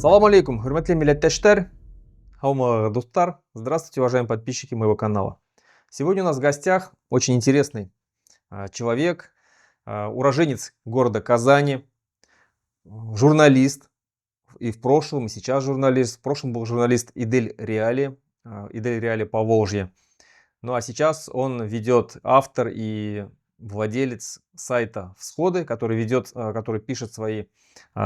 Салам алейкум, хурматлы милләттәштәр, һаумыгыз, достар. Здравствуйте, уважаемые подписчики моего канала. Сегодня у нас в гостях очень интересный человек, уроженец города Казани, журналист, и в прошлом, и сейчас журналист. В прошлом был журналист Идель Реали, Идель Реали Поволжье. Ну а сейчас он ведет, автор и владелец сайта Всходы, который пишет свои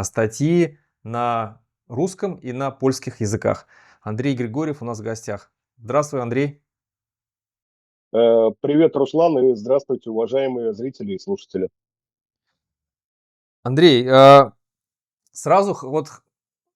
статьи на русском и на польских языках. Андрей Григорьев у нас в гостях. Здравствуй, Андрей. Привет, Руслан, и здравствуйте, уважаемые зрители и слушатели. Андрей, сразу вот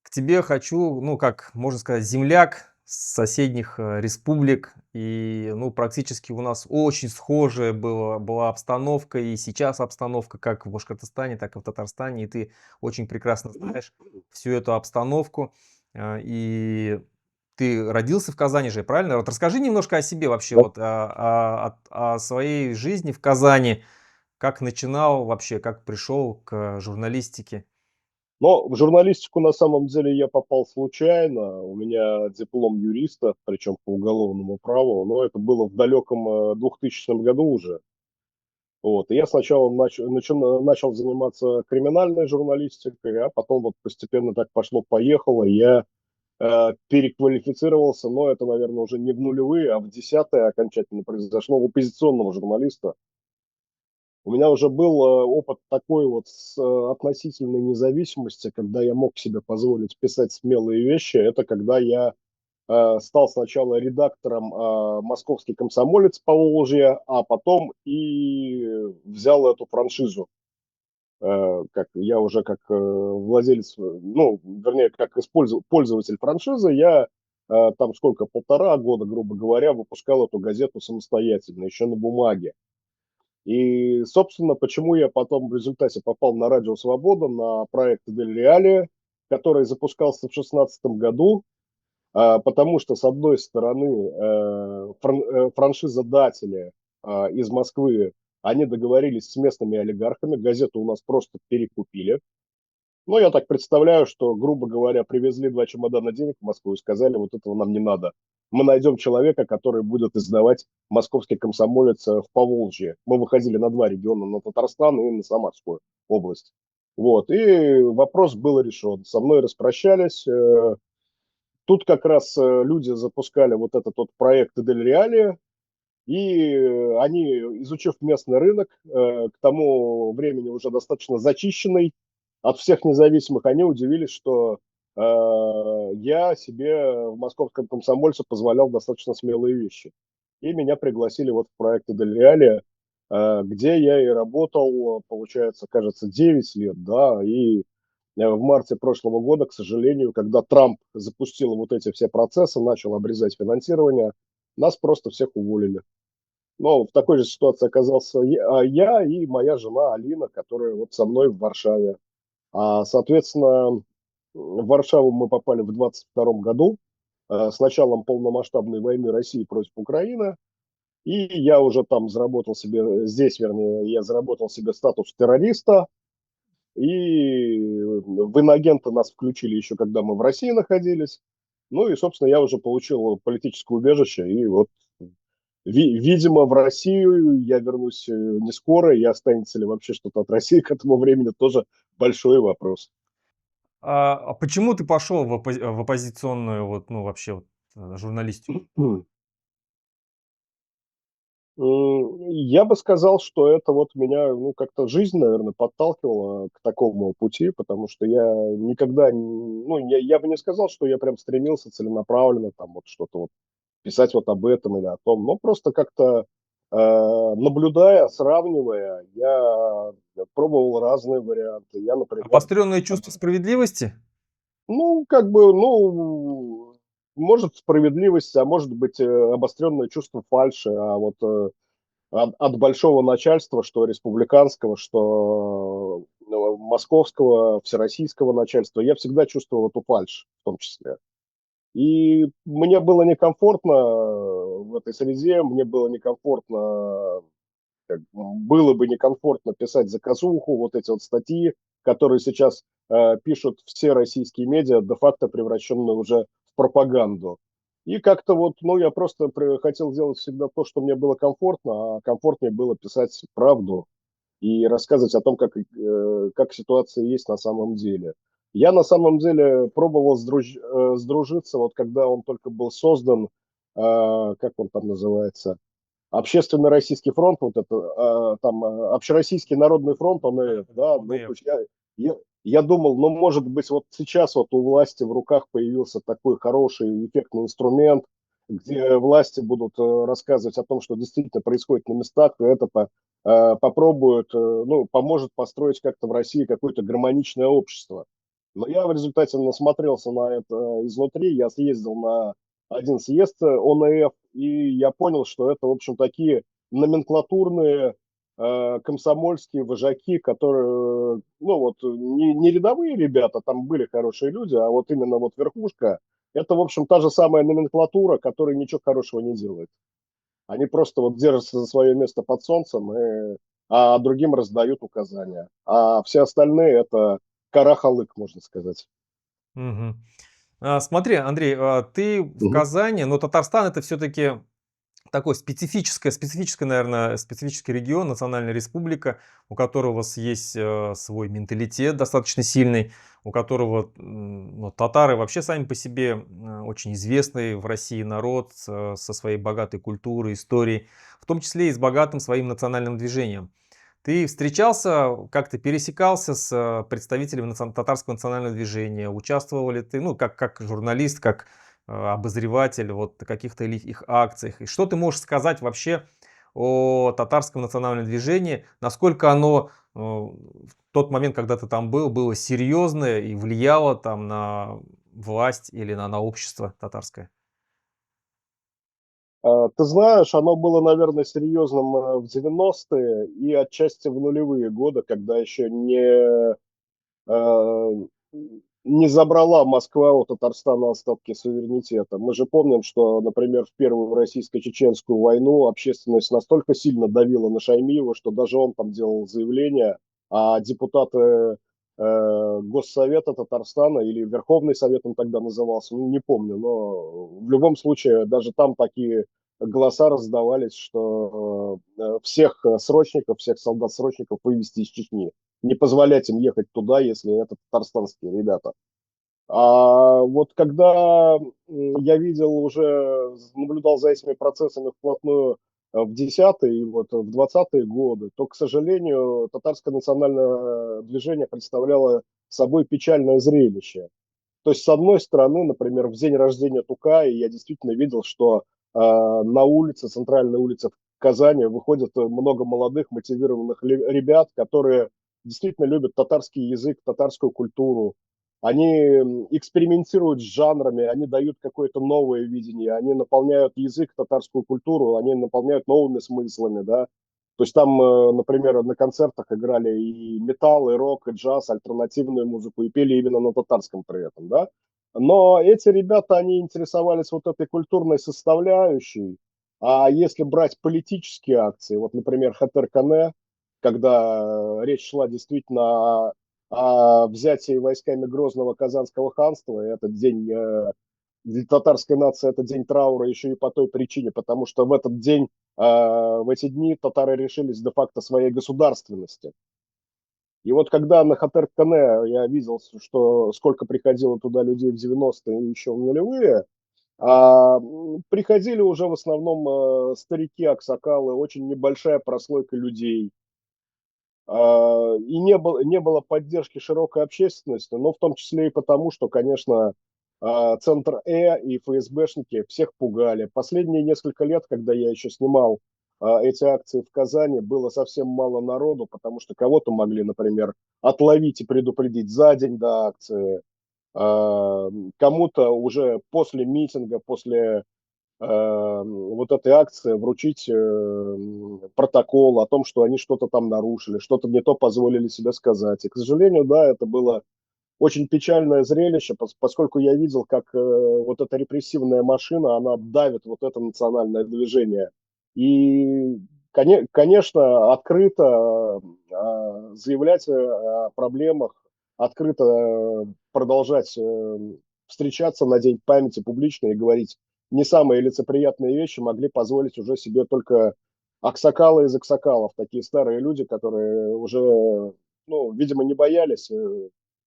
к тебе хочу, ну, как можно сказать, земляк с соседних республик. И, ну, практически у нас очень схожая была обстановка, и сейчас обстановка, как в Башкортостане, так и в Татарстане. И ты очень прекрасно знаешь всю эту обстановку. И ты родился в Казани же, правильно? Вот расскажи немножко о себе вообще, Да. вот о своей жизни в Казани. Как начинал вообще, как пришел к журналистике? Но в журналистику на самом деле я попал случайно. У меня диплом юриста, причем по уголовному праву, но это было в далеком 2000 году уже. Вот. И я сначала начал заниматься криминальной журналистикой, а потом вот постепенно так пошло-поехало. Я переквалифицировался, но это, наверное, уже не в нулевые, а в десятые окончательно произошло в оппозиционного журналиста. У меня уже был опыт такой вот с относительной независимости, когда я мог себе позволить писать смелые вещи. Это когда я стал сначала редактором «Московский комсомолец» по Волжье, а потом и взял эту франшизу. Как я уже как владелец, ну, вернее, как пользователь франшизы, я там сколько, 1,5 года, грубо говоря, выпускал эту газету самостоятельно, еще на бумаге. И, собственно, почему я потом в результате попал на Радио Свобода, на проект Дель Реале, который запускался в 2016 году, потому что, с одной стороны, франшизодатели из Москвы, они договорились с местными олигархами, газету у нас просто перекупили. Ну, я так представляю, что, грубо говоря, привезли 2 чемодана денег в Москву и сказали, вот этого нам не надо. Мы найдем человека, который будет издавать «Московский комсомолец» в Поволжье. Мы выходили на 2 региона, на Татарстан и на Самарскую область. Вот, и вопрос был решен. Со мной распрощались. Тут как раз люди запускали вот этот вот проект Дель Реале, и они, изучив местный рынок, к тому времени уже достаточно зачищенный от всех независимых, они удивились, что я себе в московском комсомольце позволял достаточно смелые вещи. И меня пригласили вот в проект Дель Реале, где я и работал, получается, кажется, 9 лет, да, и в марте прошлого года, к сожалению, когда Трамп запустил вот эти все процессы, начал обрезать финансирование, нас просто всех уволили. Но в такой же ситуации оказался я и моя жена Алина, которая вот со мной в Варшаве. Соответственно, в Варшаву мы попали в 22 году с началом полномасштабной войны России против Украины. И я уже там заработал себе, здесь, вернее, я заработал себе статус террориста. И в иноагента нас включили еще, когда мы в России находились. Ну и, собственно, я уже получил политическое убежище. И вот, видимо, в Россию я вернусь не скоро. И останется ли вообще что-то от России к этому времени, тоже большой вопрос. А почему ты пошел в оппозиционную, вот, ну, вообще, вот, журналистику? Я бы сказал, что это вот меня, ну, как-то жизнь, наверное, подталкивала к такому пути, потому что я никогда, ну, я бы не сказал, что я прям стремился целенаправленно там вот что-то вот писать вот об этом или о том, но просто как-то наблюдая, сравнивая, я пробовал разные варианты. Я, например, Обостренное чувство справедливости? ну, как бы, ну, может справедливость, а может быть обостренное чувство фальши, а вот от большого начальства, что республиканского, что московского, всероссийского начальства, я всегда чувствовал эту фальшь в том числе. И мне было некомфортно в этой среде, мне было некомфортно, было бы некомфортно писать заказуху, вот эти вот статьи, которые сейчас пишут все российские медиа, де-факто превращенные уже в пропаганду. И как-то вот, ну, я просто хотел делать всегда то, что мне было комфортно, а комфортнее было писать правду и рассказывать о том, как ситуация есть на самом деле. Я на самом деле пробовал сдружиться, вот когда он только был создан, как он там называется, Общественный Российский фронт, вот это, там, Общероссийский народный фронт, ОНФ, да, ну, то ОНФ. есть я, я думал, ну, может быть, вот сейчас вот у власти в руках появился такой хороший, эффектный инструмент, где власти будут рассказывать о том, что действительно происходит на местах, и это попробует, ну, поможет построить как-то в России какое-то гармоничное общество. Но я в результате насмотрелся на это изнутри, я съездил на один съезд ОНФ, и я понял, что это, в общем, такие номенклатурные комсомольские вожаки, которые, ну вот, не рядовые ребята, там были хорошие люди, а вот именно вот верхушка, это, в общем, та же самая номенклатура, которая ничего хорошего не делает. Они просто вот держатся за свое место под солнцем, а другим раздают указания. А все остальные это карахалык, можно сказать. Мгм. Смотри, Андрей, ты в Мгм. Казани, но Татарстан это все-таки такой специфический, наверное, специфический регион, национальная республика, у которого у вас есть свой менталитет достаточно сильный, у которого ну, татары вообще сами по себе очень известный в России народ со своей богатой культурой, историей, в том числе и с богатым своим национальным движением. Ты встречался, как-то пересекался с представителями татарского национального движения? Участвовал ли ты, ну, как журналист, как обозреватель вот каких-то их акциях? И что ты можешь сказать вообще о татарском национальном движении? Насколько оно в тот момент, когда ты там был, было серьезное и влияло там на власть или на общество татарское? Ты знаешь, оно было, наверное, серьезным в 90-е и отчасти в нулевые годы, когда еще э, не забрала Москва у Татарстана остатки суверенитета. Мы же помним, что, например, в Первую российско-чеченскую войну общественность настолько сильно давила на Шаймиева, что даже он там делал заявление, а депутаты Госсовета Татарстана или Верховный Совет он тогда назывался, ну, не помню, но в любом случае даже там такие голоса раздавались, что всех срочников, всех солдат-срочников вывести из Чечни, не позволять им ехать туда, если это татарстанские ребята. А вот когда я видел уже, наблюдал за этими процессами вплотную в 10-е и вот в 20-е годы, то, к сожалению, татарское национальное движение представляло собой печальное зрелище. То есть, с одной стороны, например, в день рождения Тукая я действительно видел, что на улице, центральной улице в Казани выходит много молодых мотивированных ребят, которые действительно любят татарский язык, татарскую культуру. Они экспериментируют с жанрами, они дают какое-то новое видение, они наполняют язык, татарскую культуру, они наполняют новыми смыслами, да. То есть там, например, на концертах играли и металл, и рок, и джаз, альтернативную музыку, и пели именно на татарском при этом, да. Но эти ребята, они интересовались вот этой культурной составляющей. А если брать политические акции, вот, например, Хатер Кане, когда речь шла действительно о взятии войсками Грозного Казанского ханства, и этот день для татарской нации это день траура еще и по той причине, потому что в этот день, в эти дни татары решились де-факто своей государственности. И вот когда на Хатер-Кане я видел, что сколько приходило туда людей в 90-е и еще в нулевые, приходили уже в основном старики, аксакалы, очень небольшая прослойка людей. И не было поддержки широкой общественности, но в том числе и потому, что, конечно, Центр и ФСБшники всех пугали. Последние несколько лет, когда я еще снимал эти акции в Казани, было совсем мало народу, потому что кого-то могли, например, отловить и предупредить за день до акции, кому-то уже после митинга, после вот этой акции вручить протокол о том, что они что-то там нарушили, что-то не то позволили себе сказать. И, к сожалению, да, это было очень печальное зрелище, поскольку я видел, как вот эта репрессивная машина, она давит вот это национальное движение. И, конечно, открыто заявлять о проблемах, открыто продолжать встречаться на День памяти публично и говорить не самые лицеприятные вещи могли позволить уже себе только аксакалы из аксакалов, такие старые люди, которые уже, ну, видимо, не боялись,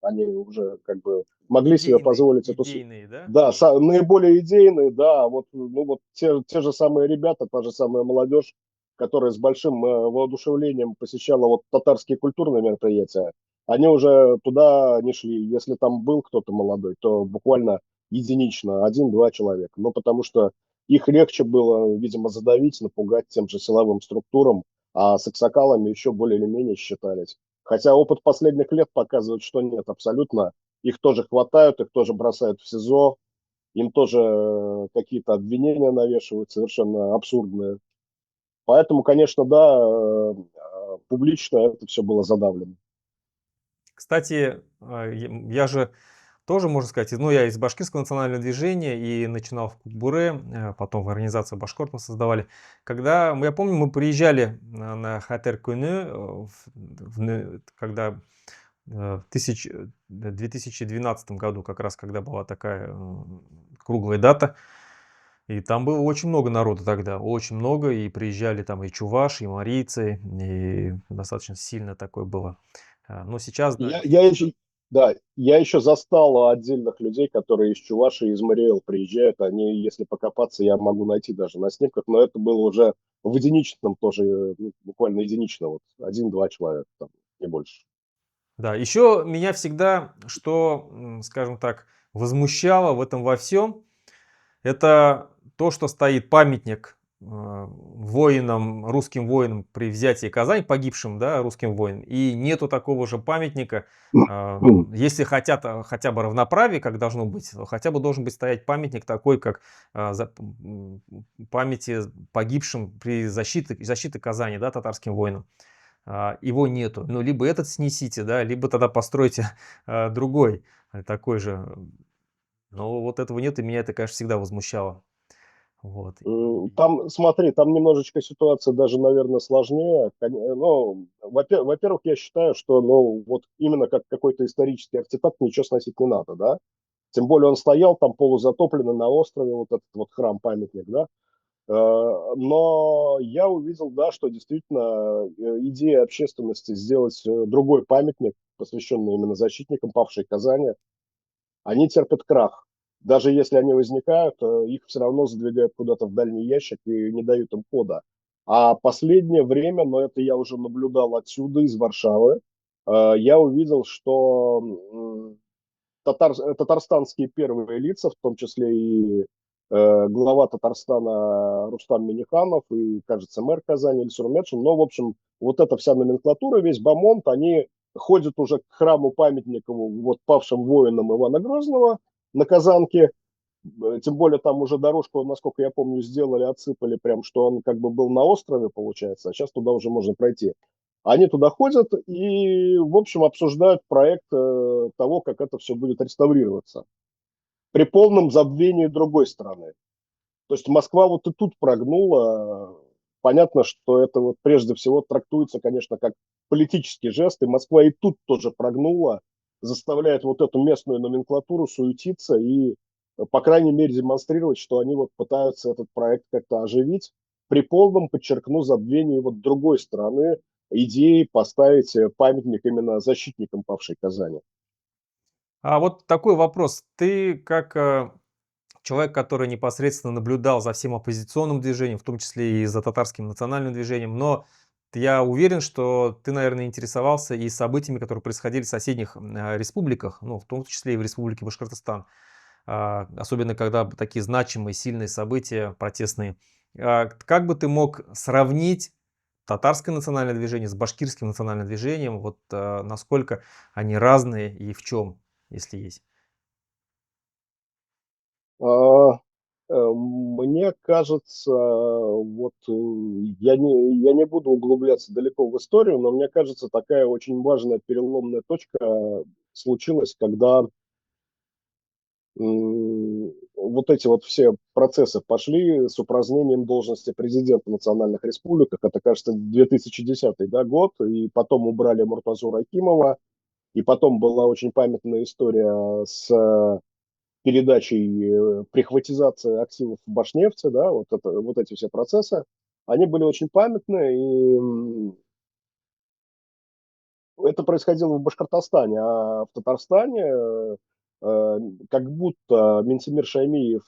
они уже как бы могли себе позволить эту... Идейные, да? Да, наиболее идейные, да, вот, ну, вот те же самые ребята, та же самая молодежь, которая с большим воодушевлением посещала вот татарские культурные мероприятия, они уже туда не шли. Если там был кто-то молодой, то буквально единично, один-два человека. Ну, потому что их легче было, видимо, задавить, напугать тем же силовым структурам, а с аксакалами еще более или менее считались. Хотя опыт последних лет показывает, что нет, абсолютно. Их тоже хватают, их тоже бросают в СИЗО, им тоже какие-то обвинения навешивают совершенно абсурдные. Поэтому, конечно, да, публично это все было задавлено. Кстати, я же тоже, можно сказать, ну, я из башкирского национального движения и начинал в Кукбуре, потом в организации Башкорт мы создавали. Когда, я помню, мы приезжали на Хатер Куйны, когда в 2012 году, как раз когда была такая круглая дата, и там было очень много народу тогда, очень много, и приезжали там и чуваши, и марийцы, и достаточно сильно такое было. Но сейчас, да, Я еще, да, я еще застал отдельных людей, которые из Чувашии, из Мариэл приезжают. Они, если покопаться, я могу найти даже на снимках, но это было уже в единичном тоже, ну, буквально единично, вот один-два человека, там, не больше. да, еще меня всегда, что, скажем так, возмущало в этом во всем, это то, что стоит памятник воинам, русским воинам при взятии Казани, погибшим, да, русским воинам, и нету такого же памятника. Если хотят хотя бы равноправие, как должно быть, то хотя бы должен быть стоять памятник такой, как памяти погибшим при защите Казани, да, татарским воинам. Его нету. Ну, либо этот снесите, да, либо тогда постройте другой, такой же. Но вот этого нет, и меня это, конечно, всегда возмущало. Вот. Там, смотри, там немножечко ситуация даже, наверное, сложнее. Ну, во-первых, я считаю, что, ну, вот именно как какой-то исторический артефакт ничего сносить не надо, да? Тем более он стоял там полузатопленный на острове, вот этот вот храм-памятник, да? Но я увидел, да, что действительно идея общественности сделать другой памятник, посвященный именно защитникам павшей Казани, они терпят крах. Даже если они возникают, их все равно задвигают куда-то в дальний ящик и не дают им хода. А последнее время, но это я уже наблюдал отсюда, из Варшавы, я увидел, что татарстанские первые лица, в том числе и глава Татарстана Рустам Минниханов и, кажется, мэр Казани Ильсур Метшин. Но, в общем, вот эта вся номенклатура, весь бомонд, они ходят уже к храму памятникову вот павшим воинам Ивана Грозного на Казанке. Тем более там уже дорожку, насколько я помню, сделали, отсыпали прям, что он как бы был на острове, получается, а сейчас туда уже можно пройти. Они туда ходят и, в общем, обсуждают проект того, как это все будет реставрироваться. При полном забвении другой страны. То есть Москва вот и тут прогнула. Понятно, что это вот прежде всего трактуется, конечно, как политический жест, и Москва и тут тоже прогнула, заставляет вот эту местную номенклатуру суетиться и, по крайней мере, демонстрировать, что они вот пытаются этот проект как-то оживить при полном, подчеркну, забвении вот другой стороны идеи поставить памятник именно защитникам павшей Казани. А вот такой вопрос. Ты как человек, который непосредственно наблюдал за всем оппозиционным движением, в том числе и за татарским национальным движением, но я уверен, что ты, наверное, интересовался и событиями, которые происходили в соседних республиках, ну, в том числе и в республике Башкортостан. Особенно когда такие значимые, сильные события протестные. Как бы ты мог сравнить татарское национальное движение с башкирским национальным движением? Вот насколько они разные и в чем, если есть? А, Мне кажется, вот я не буду углубляться далеко в историю, но мне кажется, такая очень важная переломная точка случилась, когда Вот эти вот все процессы пошли с упразднением должности президента национальных республик. Это, кажется, 2010, да, год, и потом убрали Муртазу Рахимова, и потом была очень памятная история с передачей, прихватизации активов в Башнефти, да, вот эти все процессы, они были очень памятные, и это происходило в Башкортостане, а в Татарстане э, как будто Минтимир Шаймиев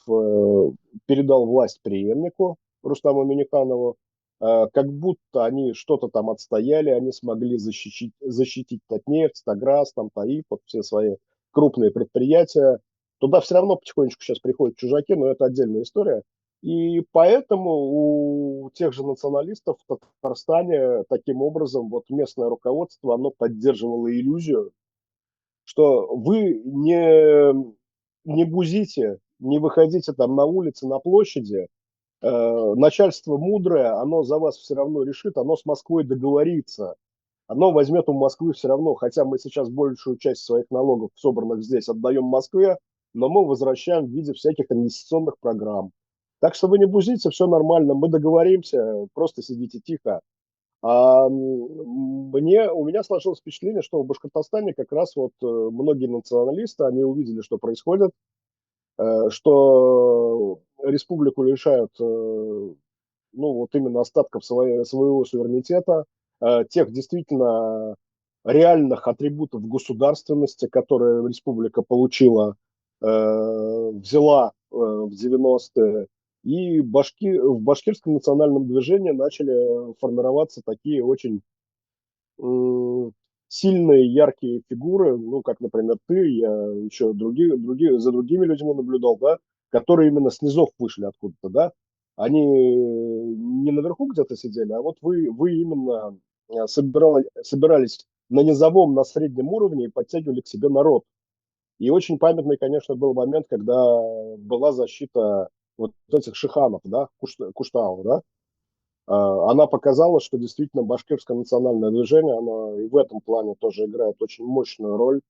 передал власть преемнику Рустаму Минниханову, как будто они что-то там отстояли, они смогли защитить Татнефть, Таграс, там, Таиф, вот все свои крупные предприятия. Туда все равно потихонечку сейчас приходят чужаки, но это отдельная история. И поэтому у тех же националистов в Татарстане таким образом вот местное руководство, оно поддерживало иллюзию, что вы не бузите, не выходите там на улицы, на площади, начальство мудрое, оно за вас все равно решит, оно с Москвой договорится, оно возьмет у Москвы все равно, хотя мы сейчас большую часть своих налогов, собранных здесь, отдаем Москве, но мы возвращаем в виде всяких инвестиционных программ. Так что вы не бузите, все нормально, мы договоримся, просто сидите тихо. У меня сложилось впечатление, что в Башкортостане как раз вот многие националисты, они увидели, что происходит, что республику лишают ну, вот именно остатков своего суверенитета, тех действительно реальных атрибутов государственности, которые республика получила, взяла в 90-е, и в башкирском национальном движении начали формироваться такие очень сильные, яркие фигуры, ну, как, например, ты, я еще за другими людьми наблюдал, да, которые именно с низов вышли откуда-то, да, они не наверху где-то сидели, а вот вы именно собирались на низовом, на среднем уровне и подтягивали к себе народ. И очень памятный, конечно, был момент, когда была защита вот этих шиханов, да, Куштау, да, она показала, что действительно башкирское национальное движение, оно и в этом плане тоже играет очень мощную роль,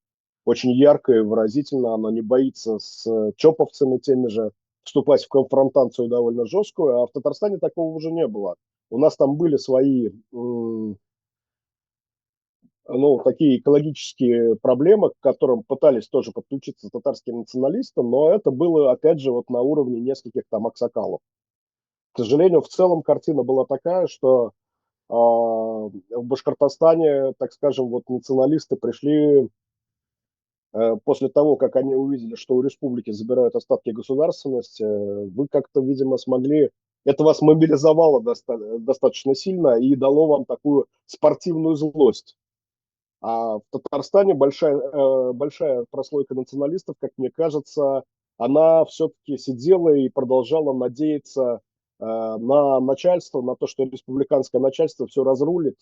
очень ярко и выразительно, оно не боится с чоповцами теми же вступать в конфронтацию довольно жесткую, а в Татарстане такого уже не было. У нас там были свои, ну, такие экологические проблемы, к которым пытались тоже подключиться татарские националисты, но это было, опять же, вот на уровне нескольких там аксакалов. К сожалению, в целом картина была такая, что в Башкортостане, так скажем, вот националисты пришли после того, как они увидели, что у республики забирают остатки государственности, вы как-то, видимо, смогли, это вас мобилизовало достаточно сильно и дало вам такую спортивную злость. А в Татарстане большая прослойка националистов, как мне кажется, она все-таки сидела и продолжала надеяться на начальство, на то, что республиканское начальство все разрулит,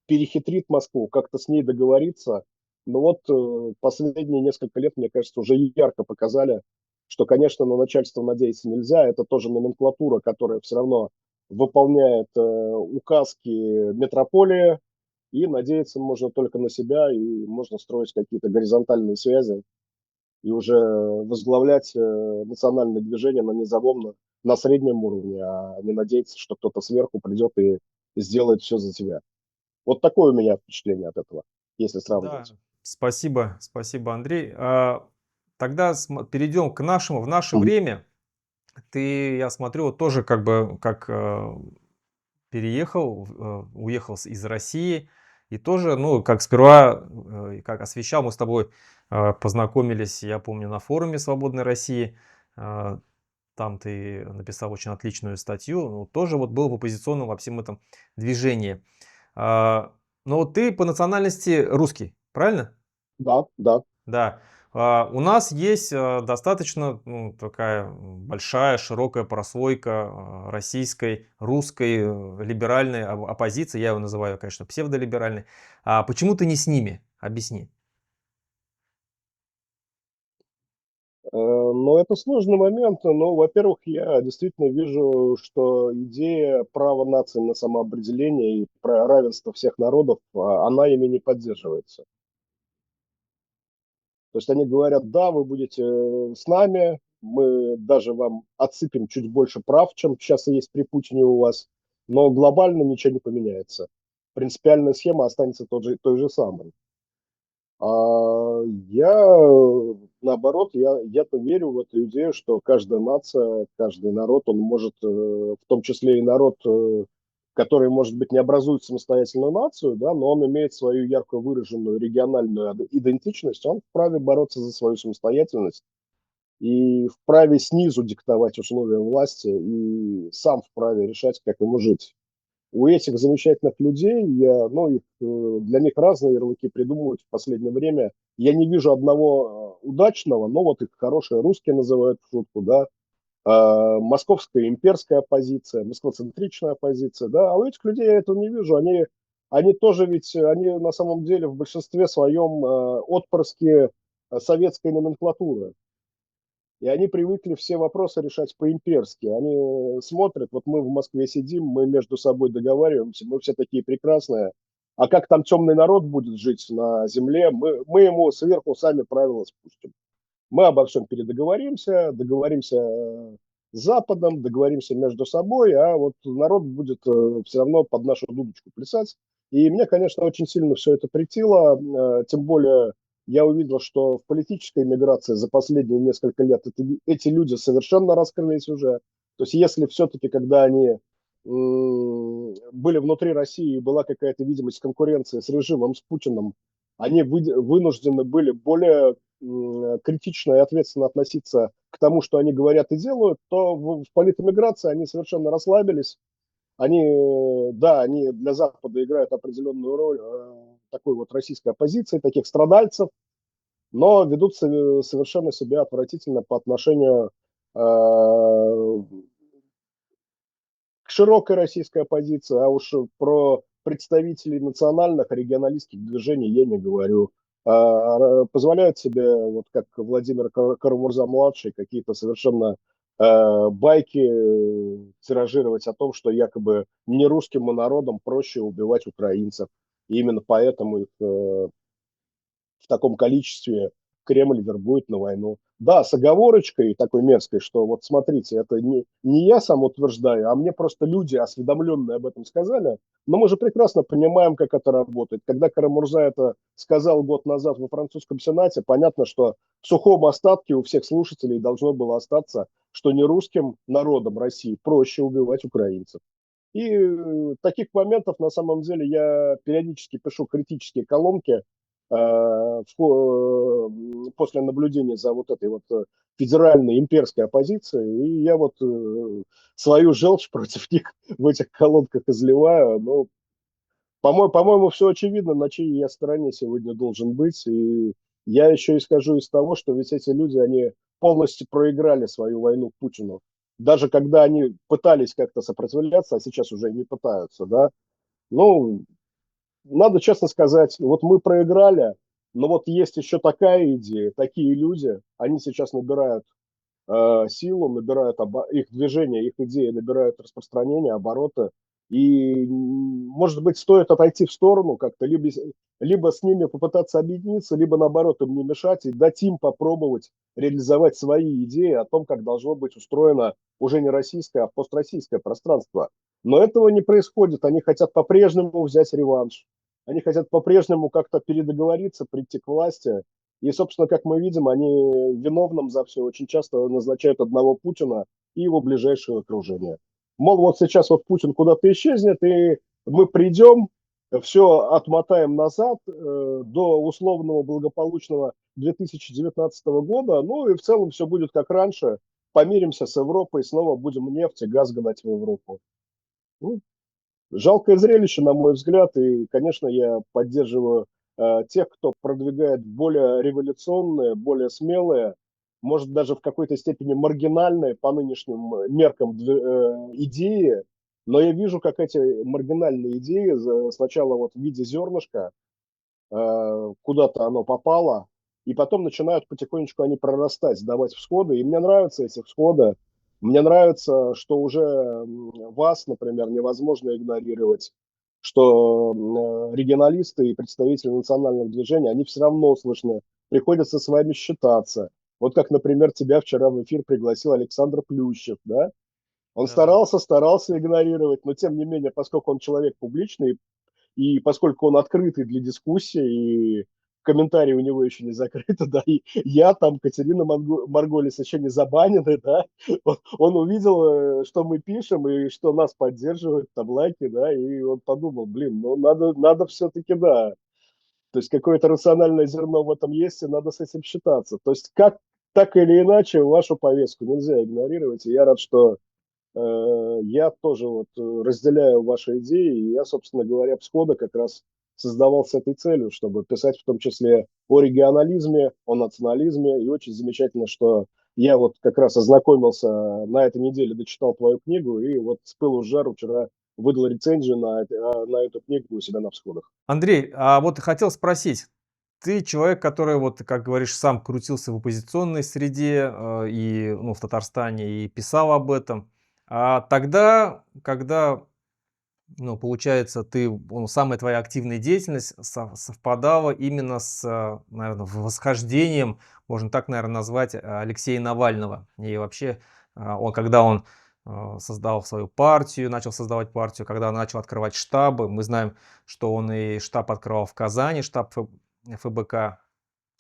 перехитрит Москву, как-то с ней договориться. Но вот последние несколько лет, мне кажется, уже ярко показали, что, конечно, на начальство надеяться нельзя. Это тоже номенклатура, которая все равно выполняет указки метрополии, и надеяться можно только на себя, и можно строить какие-то горизонтальные связи и уже возглавлять национальное движение на низовом, на среднем уровне, а не надеяться, что кто-то сверху придет и сделает все за тебя. Вот такое у меня впечатление от этого, если Да, сравнивать. спасибо, Андрей. Тогда перейдем к нашему. В наше Мгм. время ты, я смотрю, вот тоже как бы как переехал, уехал из России. И тоже, ну, как сперва, как освещал, мы с тобой познакомились, я помню, на форуме «Свободной России». Э, Там ты написал очень отличную статью. Ну, тоже вот был в оппозиционном во всем этом движении. А, Но вот ты по национальности русский, правильно? Да, да. Да. У нас есть достаточно ну, такая большая, широкая прослойка российской, русской, либеральной оппозиции. Я его называю, конечно, псевдолиберальной. А почему ты не с ними? Объясни. Но это сложный момент. Но, во-первых, я действительно вижу, что идея права нации на самоопределение и про равенство всех народов, она ими не поддерживается. То есть они говорят, да, вы будете с нами, мы даже вам отсыпем чуть больше прав, чем сейчас есть при Путине у вас, но глобально ничего не поменяется. Принципиальная схема останется той же самой. Наоборот, я-то верю в эту идею, что каждая нация, каждый народ, он может, в том числе и народ, который, может быть, не образует самостоятельную нацию, да, но он имеет свою ярко выраженную региональную идентичность, он вправе бороться за свою самостоятельность и вправе снизу диктовать условия власти и сам вправе решать, как ему жить. У этих замечательных людей, для них разные ярлыки придумывают в последнее время. Я не вижу одного удачного, но вот их хорошие русские называют в шутку, да, московская имперская оппозиция, москвоцентричная оппозиция, да, а у этих людей я этого не вижу. Они тоже ведь, они на самом деле в большинстве своем отпрыски советской номенклатуры. И они привыкли все вопросы решать по-имперски. Они смотрят, вот мы в Москве сидим, мы между собой договариваемся, мы все такие прекрасные. А как там темный народ будет жить на земле, мы ему сверху сами правила спустим. Мы обо всем договоримся с Западом, договоримся между собой, а вот народ будет все равно под нашу дудочку плясать. И мне, конечно, очень сильно все это претило, тем более я увидел, что в политической миграции за последние несколько лет эти люди совершенно раскрылись уже. То есть если все-таки, когда они были внутри России, была какая-то видимость конкуренции с режимом, с Путиным, они вынуждены были более критично и ответственно относиться к тому, что они говорят и делают, то в политэмиграции они совершенно расслабились. Да, они для Запада играют определенную роль такой вот российской оппозиции, таких страдальцев, но ведут совершенно себя отвратительно по отношению к широкой российской оппозиции, а уж про представителей национальных, регионалистских движений я не говорю. Позволяют себе, вот как Владимир Карамурза-младший, какие-то совершенно байки тиражировать о том, что якобы не русским народам проще убивать украинцев. И именно поэтому их в таком количестве Кремль вербует на войну. Да, с оговорочкой такой мерзкой, что вот смотрите, это не я сам утверждаю, а мне просто люди, осведомленные об этом, сказали. Но мы же прекрасно понимаем, как это работает. Когда Карамурза это сказал год назад во французском сенате, понятно, что в сухом остатке у всех слушателей должно было остаться, что не русским народам России проще убивать украинцев. И таких моментов на самом деле я периодически пишу критические колонки после наблюдения за вот этой вот федеральной имперской оппозицией. И я вот свою желчь против них в этих колонках изливаю. Ну, по-моему, все очевидно, на чьей я стороне сегодня должен быть. И я еще исхожу из того, что ведь эти люди, они полностью проиграли свою войну к Путину. Даже когда они пытались как-то сопротивляться, а сейчас уже не пытаются, да, ну, надо честно сказать, вот мы проиграли, но вот есть еще такая идея, такие люди, они сейчас набирают силу, набирают их движения, их идеи набирают распространение, обороты. И, может быть, стоит отойти в сторону как-то, либо с ними попытаться объединиться, либо, наоборот, им не мешать и дать им попробовать реализовать свои идеи о том, как должно быть устроено уже не российское, а построссийское пространство. Но этого не происходит. Они хотят по-прежнему взять реванш. Они хотят по-прежнему как-то передоговориться, прийти к власти. И, собственно, как мы видим, они виновным за все очень часто назначают одного Путина и его ближайшее окружение. Мол, вот сейчас вот Путин куда-то исчезнет, и мы придем, все отмотаем назад до условного благополучного 2019 года, ну и в целом все будет как раньше, помиримся с Европой, снова будем нефть и газ гнать в Европу. Ну, жалкое зрелище, на мой взгляд, и, конечно, я поддерживаю тех, кто продвигает более революционные, более смелые, может даже в какой-то степени маргинальные по нынешним меркам идеи, но я вижу, как эти маргинальные идеи сначала вот в виде зернышка куда-то оно попало, и потом начинают потихонечку они прорастать, давать всходы. И мне нравятся эти всходы. Мне нравится, что уже вас, например, невозможно игнорировать. что регионалисты и представители национальных движений, они все равно слышны, приходится с вами считаться. Вот как, например, тебя вчера в эфир пригласил Александр Плющев, да? Он Да-да. старался игнорировать, но тем не менее, поскольку он человек публичный, и поскольку он открытый для дискуссии, и комментарии у него еще не закрыты, да, и я там, Катерина Марголис еще не забанены, да, он увидел, что мы пишем и что нас поддерживают, там лайки, да, и он подумал, блин, ну надо все-таки, да, то есть какое-то рациональное зерно в этом есть, и надо с этим считаться. То есть как так или иначе вашу повестку нельзя игнорировать, и я рад, что я тоже вот разделяю ваши идеи, и я, собственно говоря, «Всхода» как раз создавал с этой целью, чтобы писать в том числе о регионализме, о национализме, и очень замечательно, что я вот как раз ознакомился на этой неделе, дочитал твою книгу, и вот с пылу с жару вчера выдал рецензию на эту книгу у себя на «Всходах». Андрей, а вот хотел спросить, ты человек, который, вот, как говоришь, сам крутился в оппозиционной среде, и, ну, в Татарстане, и писал об этом. А тогда, когда, ну, получается, ты, ну, самая твоя активная деятельность совпадала именно с, наверное, восхождением, можно так, наверное, назвать, Алексея Навального. И вообще, когда он создал свою партию, начал создавать партию, когда начал открывать штабы, мы знаем, что он и штаб открывал в Казани, штаб ФБК,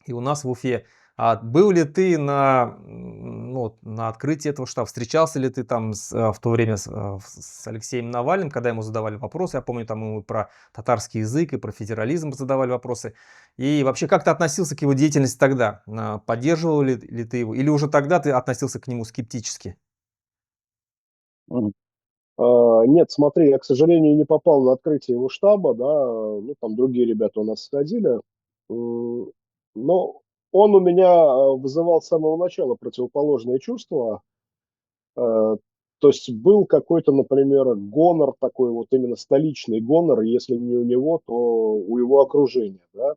и у нас в Уфе. А был ли ты ну, вот на открытии этого штаба? Встречался ли ты там в то время с Алексеем Навальным, когда ему задавали вопросы? Я помню, там ему про татарский язык и про федерализм задавали вопросы. И вообще, как ты относился к его деятельности тогда? Поддерживал ли ты его? Или уже тогда ты относился к нему скептически? Мгм. Нет, смотри, я, к сожалению, не попал на открытие его штаба, да, ну, там другие ребята у нас сходили, но он у меня вызывал с самого начала противоположные чувства, то есть был какой-то, например, гонор такой, вот именно столичный гонор, если не у него, то у его окружения, да,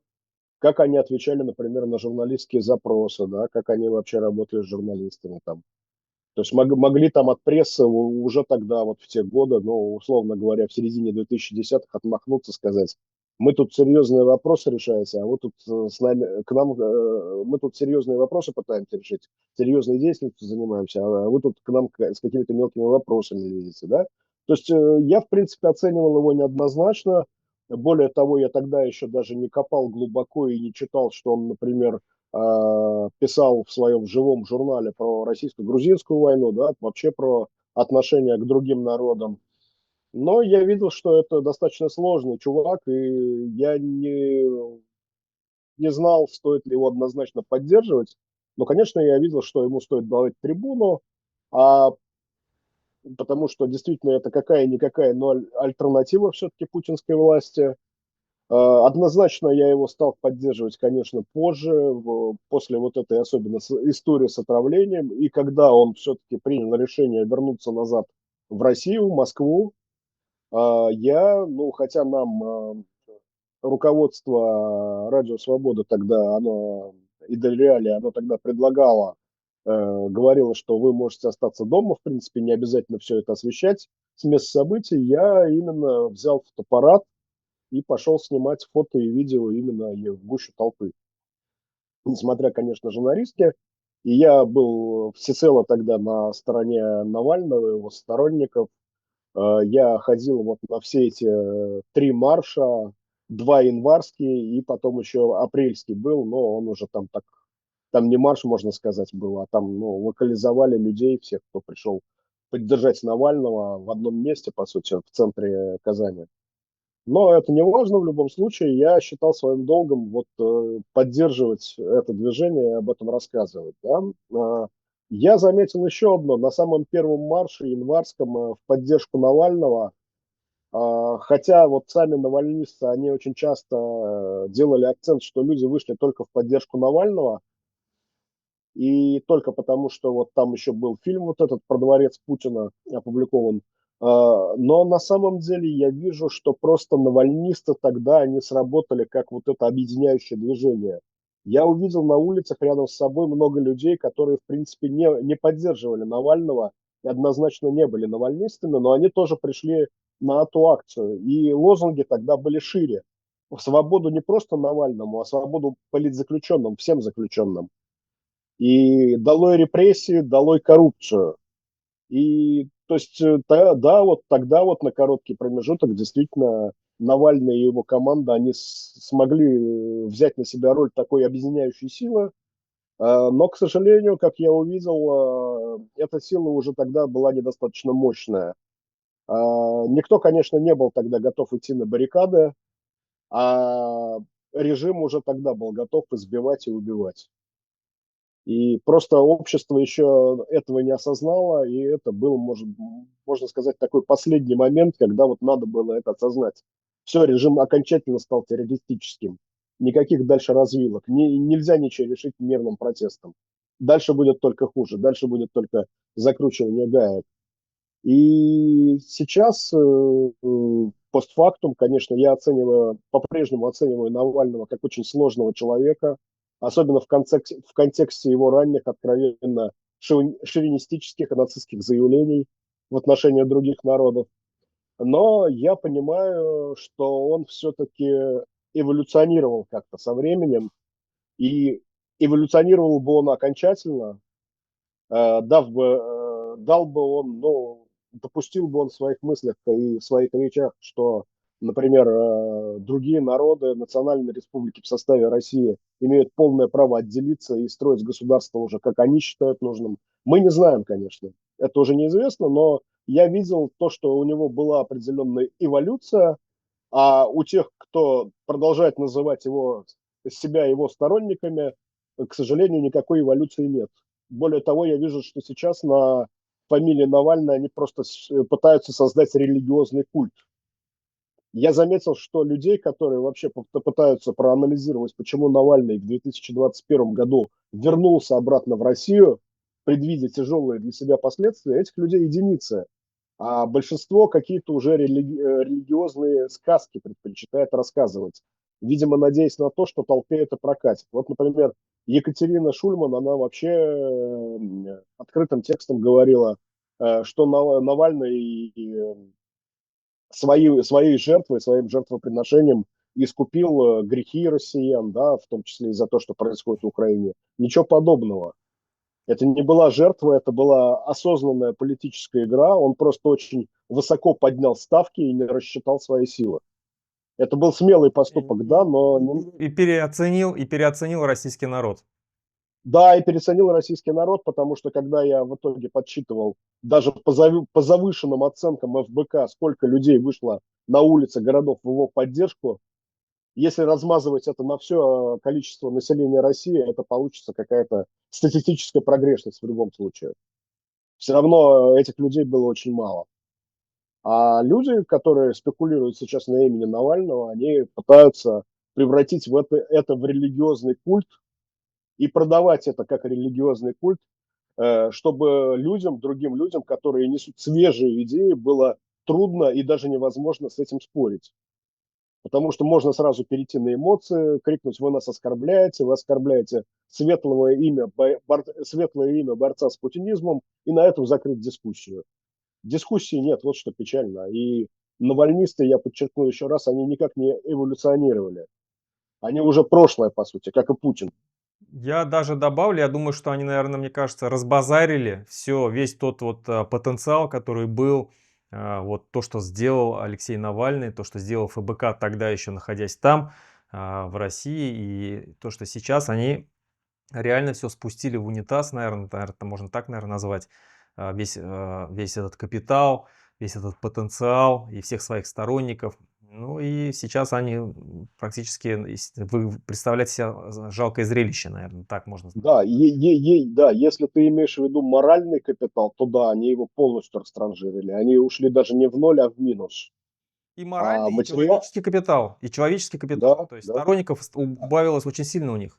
как они отвечали, например, на журналистские запросы, да, как они вообще работали с журналистами там, то есть могли там от прессы уже тогда, вот в те годы, ну, условно говоря, в середине 2010-х отмахнуться, сказать, мы тут серьезные вопросы решаете, а вы тут с нами, к нам, мы тут серьезные вопросы пытаемся решить, серьезной деятельностью занимаемся, а вы тут к нам с какими-то мелкими вопросами лезете, да? То есть я, в принципе, оценивал его неоднозначно. Более того, я тогда еще даже не копал глубоко и не читал, что он, например, писал в своем живом журнале про российско-грузинскую войну, да, вообще про отношения к другим народам. Но я видел, что это достаточно сложный чувак, и я не знал, стоит ли его однозначно поддерживать. Но, конечно, я видел, что ему стоит давать трибуну, а потому что действительно это какая-никакая, но альтернатива все-таки путинской власти. Однозначно я его стал поддерживать, конечно, позже, после вот этой особенно истории с отравлением, и когда он все-таки принял решение вернуться назад в Россию, в Москву, я, ну, хотя нам руководство Радио Свобода тогда, оно, и Реали, оно тогда предлагало, говорило, что вы можете остаться дома, в принципе, не обязательно все это освещать с места событий, я именно взял фотоаппарат, и пошел снимать фото и видео именно в гущу толпы. Несмотря, конечно же, на риски. И я был всецело тогда на стороне Навального, его сторонников. Я ходил вот на все эти 3 марша, 2 январские и потом еще апрельский был, но он уже там так, там не марш, можно сказать, был, а там, ну, локализовали людей, всех, кто пришел поддержать Навального в одном месте, по сути, в центре Казани. Но это не важно в любом случае. Я считал своим долгом вот поддерживать это движение и об этом рассказывать. Да? Я заметил еще одно. На самом первом марше январском в поддержку Навального, хотя вот сами навальнисты, они очень часто делали акцент, что люди вышли только в поддержку Навального, и только потому, что вот там еще был фильм вот этот про дворец Путина опубликован. Но на самом деле я вижу, что просто навальнисты тогда, они сработали как вот это объединяющее движение. Я увидел на улицах рядом с собой много людей, которые, в принципе, не поддерживали Навального и однозначно не были навальнистами, но они тоже пришли на эту акцию. И лозунги тогда были шире. Свободу не просто Навальному, а свободу политзаключенным, всем заключенным. И долой репрессии, долой коррупцию. И то есть, да, вот тогда вот на короткий промежуток действительно Навальный и его команда, они смогли взять на себя роль такой объединяющей силы, но, к сожалению, как я увидел, эта сила уже тогда была недостаточно мощная. Никто, конечно, не был тогда готов идти на баррикады, а режим уже тогда был готов избивать и убивать. И просто общество еще этого не осознало, и это был, можно сказать, такой последний момент, когда вот надо было это осознать. Все, режим окончательно стал террористическим. Никаких дальше развилок. Нельзя ничего решить мирным протестом. Дальше будет только хуже, дальше будет только закручивание гаек. И сейчас, постфактум, конечно, я оцениваю, по-прежнему оцениваю Навального как очень сложного человека, особенно в контексте его ранних откровенно шовинистических и нацистских заявлений в отношении других народов. Но я понимаю, что он все-таки эволюционировал как-то со временем, и эволюционировал бы он окончательно, дал бы он, ну, допустил бы он в своих мыслях и в своих речах, что, например, другие народы, национальные республики в составе России имеют полное право отделиться и строить государство уже, как они считают нужным. Мы не знаем, конечно, это уже неизвестно, но я видел то, что у него была определенная эволюция, а у тех, кто продолжает называть себя его сторонниками, к сожалению, никакой эволюции нет. Более того, я вижу, что сейчас на фамилии Навальный они просто пытаются создать религиозный культ. Я заметил, что людей, которые вообще пытаются проанализировать, почему Навальный в 2021 году вернулся обратно в Россию, предвидя тяжелые для себя последствия, этих людей единицы. А большинство какие-то уже религиозные сказки предпочитает рассказывать, видимо, надеясь на то, что толпе это прокатит. Вот, например, Екатерина Шульман, она вообще открытым текстом говорила, что Навальный своей жертвой, своим жертвоприношением искупил грехи россиян, да, в том числе и за то, что происходит в Украине. Ничего подобного. Это не была жертва, это была осознанная политическая игра. Он просто очень высоко поднял ставки и не рассчитал свои силы. Это был смелый поступок, да, но И переоценил российский народ. да, и переоценил российский народ, потому что когда я в итоге подсчитывал даже по завышенным оценкам ФБК, сколько людей вышло на улицы городов в его поддержку, если размазывать это на все количество населения России, это получится какая-то статистическая прогрешность в любом случае. Все равно этих людей было очень мало. А люди, которые спекулируют сейчас на имени Навального, они пытаются превратить это в религиозный культ и продавать это как религиозный культ, чтобы людям, другим людям, которые несут свежие идеи, было трудно и даже невозможно с этим спорить. Потому что можно сразу перейти на эмоции, крикнуть: вы нас оскорбляете, вы оскорбляете светлое имя борца с путинизмом, и на этом закрыть дискуссию. Дискуссии нет, вот что печально. И навальнисты, я подчеркну еще раз, они никак не эволюционировали. Они уже прошлое, по сути, как и Путин. Я даже добавлю, я думаю, что они, наверное, мне кажется, разбазарили все, весь тот вот потенциал, который был, вот то, что сделал Алексей Навальный, то, что сделал ФБК тогда еще находясь там, в России, и то, что сейчас они реально все спустили в унитаз, наверное, можно так, наверное, назвать, весь этот капитал, весь этот потенциал и всех своих сторонников. Ну и сейчас они практически, вы представляете себе жалкое зрелище, наверное, так можно сказать. Да, да, если ты имеешь в виду моральный капитал, то да, они его полностью растранжирили. Они ушли даже не в ноль, а в минус. И А моральный, материал, и человеческий капитал. да, То есть да. сторонников убавилось очень сильно у них.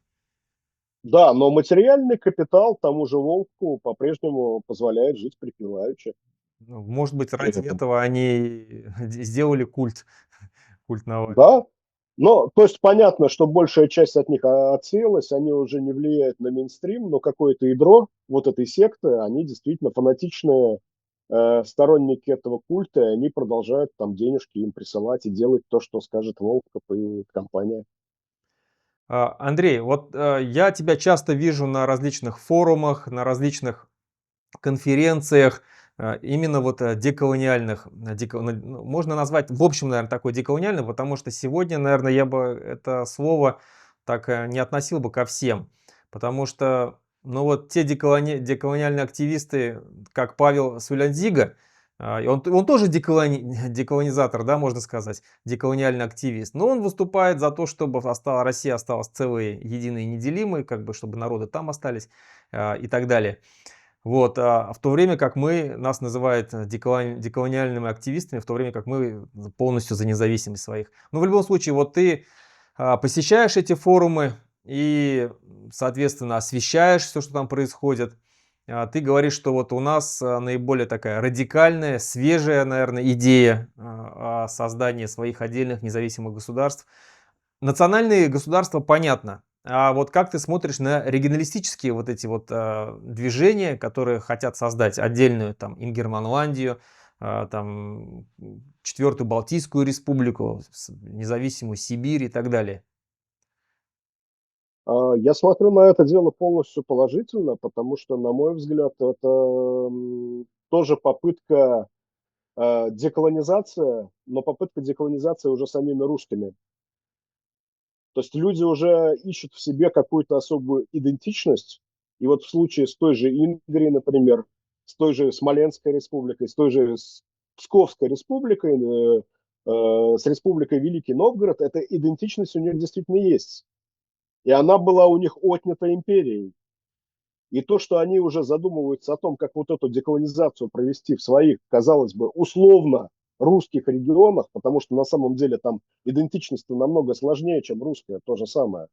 Да, но материальный капитал тому же Волку по-прежнему позволяет жить припеваючи. Ну, может быть, И ради это этого они сделали культ Навального. да. Но, то есть понятно, что большая часть от них отсеялась, они уже не влияют на мейнстрим, но какое-то ядро вот этой секты, они действительно фанатичные, сторонники этого культа, и они продолжают там денежки им присылать и делать то, что скажет Волков и компания. Андрей, вот я тебя часто вижу на различных форумах, на различных конференциях, именно вот деколониальных. Ну, можно назвать, в общем, наверное, такой деколониальным, потому что сегодня, наверное, я бы это слово так не относил бы ко всем. Потому что, ну вот те деколониальные активисты, как Павел Сулянзига, и он тоже деколонизатор, да, можно сказать, деколониальный активист. Но он выступает за то, чтобы Россия осталась целой, единой и неделимой, как бы, чтобы народы там остались и так далее. Вот, в то время как нас называют деколониальными активистами, в то время как мы полностью за независимость своих. Но в любом случае, вот ты посещаешь эти форумы и, соответственно, освещаешь все, что там происходит. Ты говоришь, что вот у нас наиболее такая радикальная, свежая, наверное, идея о создании своих отдельных независимых государств. Национальные государства понятно. А вот как ты смотришь на регионалистические вот эти вот движения, которые хотят создать отдельную там Ингерманландию, там четвертую Балтийскую республику, независимую Сибирь и так далее? Я смотрю на это дело полностью положительно, потому что, на мой взгляд, это тоже попытка деколонизация, но попытка деколонизации уже самими русскими. То есть люди уже ищут в себе какую-то особую идентичность. И вот в случае с той же Ингрией, например, с той же Смоленской республикой, с той же Псковской республикой, с республикой Великий Новгород, эта идентичность у них действительно есть. И она была у них отнята империей. И то, что они уже задумываются о том, как вот эту деколонизацию провести в своих, казалось бы, условно русских регионах, потому что на самом деле там идентичность намного сложнее, чем русская, то же самое.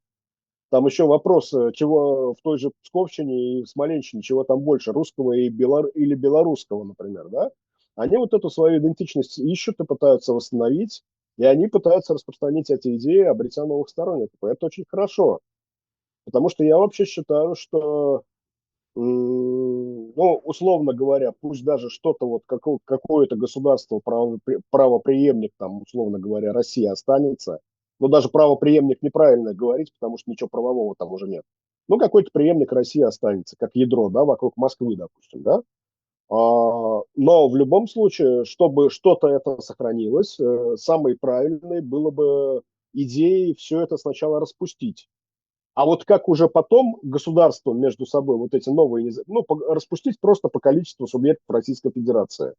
Там еще вопрос, чего в той же Псковщине и в Смоленщине, чего там больше, русского или белорусского, например, да? Они вот эту свою идентичность ищут и пытаются восстановить, и они пытаются распространить эти идеи, обретя новых сторонников. И это очень хорошо, потому что я вообще считаю, что ну, условно говоря, пусть даже что-то вот какое-то государство, правопреемник, там, условно говоря, Россия останется, но даже правопреемник неправильно говорить, потому что ничего правового там уже нет. Ну, какой-то преемник России останется, как ядро, да, вокруг Москвы, допустим, да. Но в любом случае, чтобы что-то это сохранилось, самой правильной было бы идеей все это сначала распустить. А вот как уже потом государство между собой вот эти новые, ну, распустить просто по количеству субъектов Российской Федерации.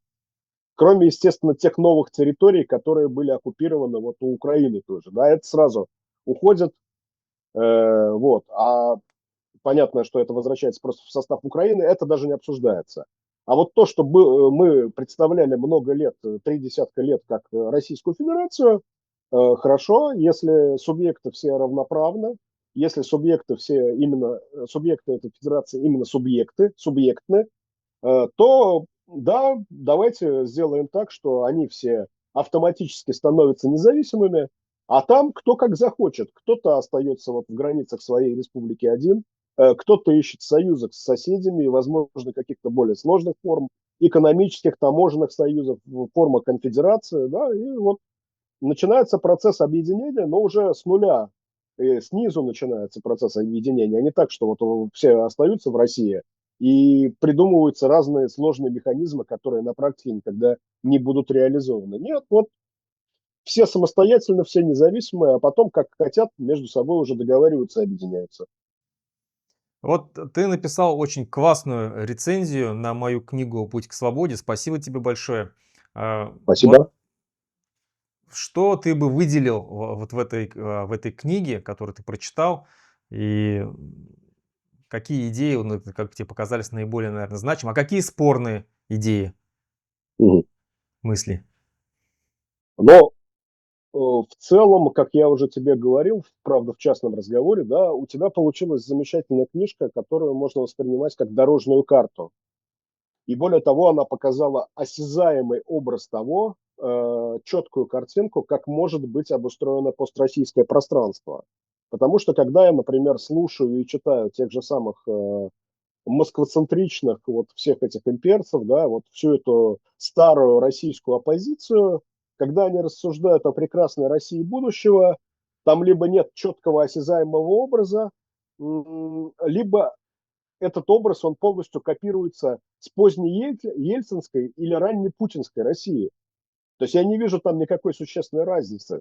Кроме, естественно, тех новых территорий, которые были оккупированы вот у Украины тоже. Да, это сразу уходит. Вот. А понятно, что это возвращается просто в состав Украины, это даже не обсуждается. А вот то, что мы представляли много лет, 30 лет, как Российскую Федерацию, хорошо, если субъекты все равноправны, если субъекты все именно, субъекты этой федерации именно субъектны, то да, давайте сделаем так, что они все автоматически становятся независимыми, а там кто как захочет. Кто-то остается вот в границах своей республики один, кто-то ищет союзов с соседями, возможно, каких-то более сложных форм, экономических, таможенных союзов, форма конфедерации, да, и вот начинается процесс объединения, но уже с нуля, снизу начинается процесс объединения, а не так, что вот все остаются в России и придумываются разные сложные механизмы, которые на практике никогда не будут реализованы. Нет, вот все самостоятельно, все независимые, а потом, как хотят, между собой уже договариваются и объединяются. Вот ты написал очень классную рецензию на мою книгу «Путь к свободе». Спасибо тебе большое. Вот Спасибо. что ты бы выделил вот в этой книге, которую ты прочитал, и какие идеи, ну, как тебе показались наиболее, наверное, значимы, а какие спорные идеи, Мгм. мысли? Но в целом, как я уже тебе говорил, правда, в частном разговоре, да, у тебя получилась замечательная книжка, которую можно воспринимать как дорожную карту. И более того, она показала осязаемый образ того, четкую картинку, как может быть обустроено построссийское пространство. Потому что когда я, например, слушаю и читаю тех же самых москвоцентричных вот всех этих имперцев, да, вот всю эту старую российскую оппозицию, когда они рассуждают о прекрасной России будущего, там либо нет четкого осязаемого образа, либо этот образ, он полностью копируется с поздней ельцинской или ранней путинской России. То есть я не вижу там никакой существенной разницы.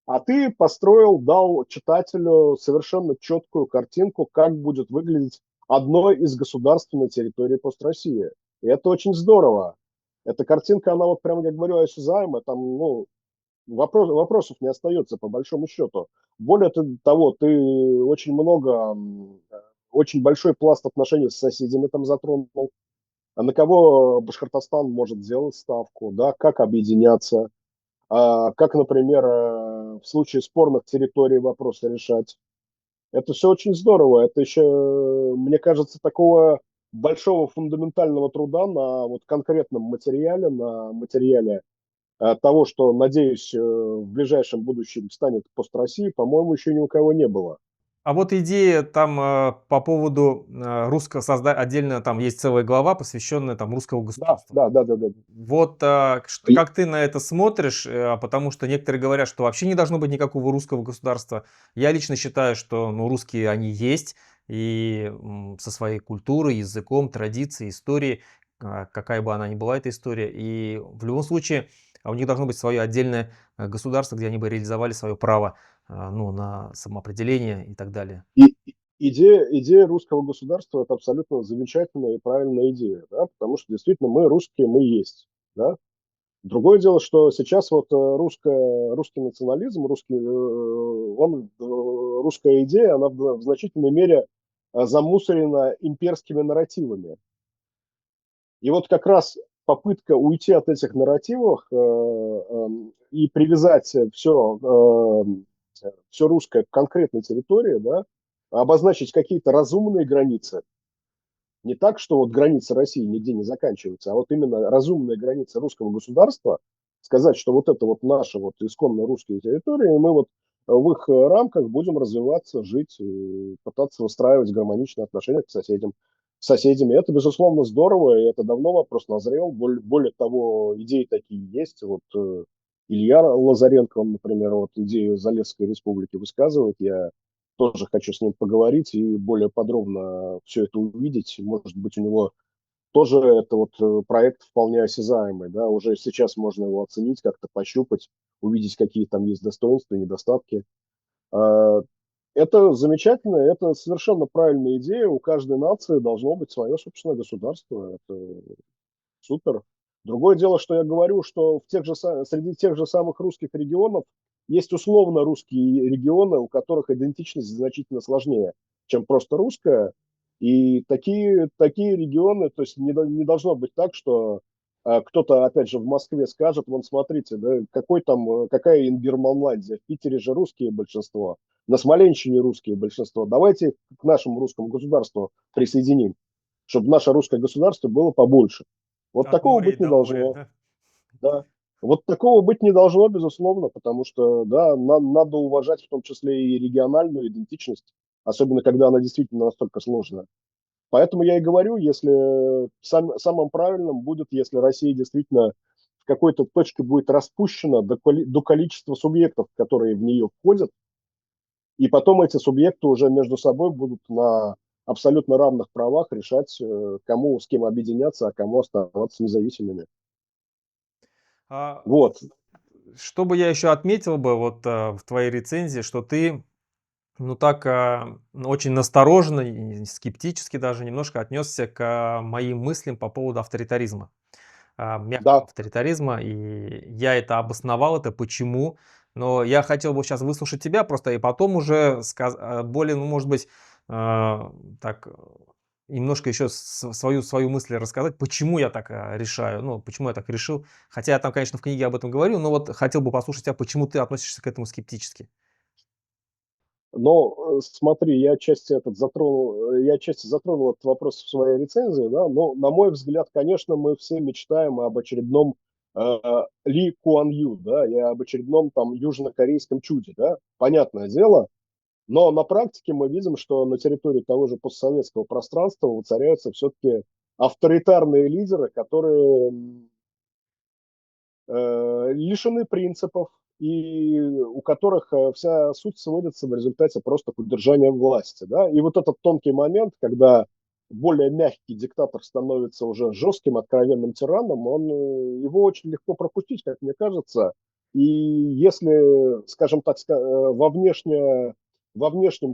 А ты построил, дал читателю совершенно четкую картинку, как будет выглядеть одно из государств на территории пост-России. И это очень здорово. Эта картинка, она вот прямо, как говорю, осязаемая, там, ну, вопросов не остается по большому счету. Более того, ты очень много, очень большой пласт отношений с соседями там затронул. А на кого Башкортостан может сделать ставку, да, как объединяться, как, например, в случае спорных территорий вопросы решать. Это все очень здорово. Это еще, мне кажется, такого большого фундаментального труда на вот конкретном материале, на материале того, что, надеюсь, в ближайшем будущем станет пост России, по-моему, еще ни у кого не было. А вот идея там по поводу русского создания, отдельно там есть целая глава, посвященная там русскому Да, государству. да, да, да, да. Вот И, как ты на это смотришь? Потому что некоторые говорят, что вообще не должно быть никакого русского государства. Я лично считаю, что ну, русские они есть, и со своей культурой, языком, традицией, историей, какая бы она ни была, эта история. И в любом случае у них должно быть свое отдельное государство, где они бы реализовали свое право ну, на самоопределение и так далее. и идея русского государства – это абсолютно замечательная и правильная идея, да, потому что действительно мы русские, мы есть, да. Другое дело, что сейчас вот русский национализм, русская идея, она в значительной мере замусорена имперскими нарративами. И вот как раз попытка уйти от этих нарративов и привязать все русское к конкретной территории, да, обозначить какие-то разумные границы. Не так, что вот границы России нигде не заканчиваются, а вот именно разумные границы русского государства, сказать, что вот это вот наши вот исконно русские территории, и мы вот в их рамках будем развиваться, жить, и пытаться выстраивать гармоничные отношения к соседям. С соседями. Это, безусловно, здорово, и это давно вопрос назрел. Более того, идеи такие есть. Вот Илья Лазаренко, он, например, вот идею Залесской республики высказывает. Я тоже хочу с ним поговорить и более подробно все это увидеть. Может быть, у него тоже это вот проект вполне осязаемый, да, уже сейчас можно его оценить, как-то пощупать, увидеть, какие там есть достоинства, недостатки. А, Это замечательно, это совершенно правильная идея. У каждой нации должно быть свое собственное государство. Это супер. Другое дело, что я говорю, что среди тех же самых русских регионов есть условно русские регионы, у которых идентичность значительно сложнее, чем просто русская. И такие регионы, то есть не должно быть так, что кто-то, опять же, в Москве скажет, вон смотрите, да, какая Ингерманландия, в Питере же русские большинство, на Смоленщине русские большинство, давайте к нашему русскому государству присоединим, чтобы наше русское государство было побольше. Вот От такого моря и быть не до моря. должно, да. Вот такого быть не должно, безусловно, потому что, да, надо уважать в том числе и региональную идентичность, особенно когда она действительно настолько сложная. Поэтому я и говорю, если самым правильным будет, если Россия действительно в какой-то точке будет распущена до количества субъектов, которые в нее входят, и потом эти субъекты уже между собой будут на абсолютно равных правах решать, кому с кем объединяться, а кому оставаться независимыми. А, Вот. Что бы я еще отметил бы вот в твоей рецензии, что ты ну так ну, очень настороженно и скептически даже немножко отнесся к моим мыслям по поводу авторитаризма, мягкого Да, авторитаризма, и я это обосновал, это почему. Но я хотел бы сейчас выслушать тебя просто и потом уже более, ну, может быть, так немножко еще свою мысль рассказать, почему я так решаю, ну, почему я так решил. Хотя я там, конечно, в книге об этом говорю, но вот хотел бы послушать тебя, почему ты относишься к этому скептически. но смотри, я отчасти затронул этот вопрос в своей рецензии, да, но, на мой взгляд, конечно, мы все мечтаем об очередном Ли Куан Ю, да, и об очередном там южнокорейском чуде, да, понятное дело, Но на практике мы видим, что на территории того же постсоветского пространства воцаряются все-таки авторитарные лидеры, которые лишены принципов и у которых вся суть сводится в результате просто к удержанию власти. Да? И вот этот тонкий момент, когда более мягкий диктатор становится уже жестким, откровенным тираном, его очень легко пропустить, как мне кажется. И если, скажем так, во внешнем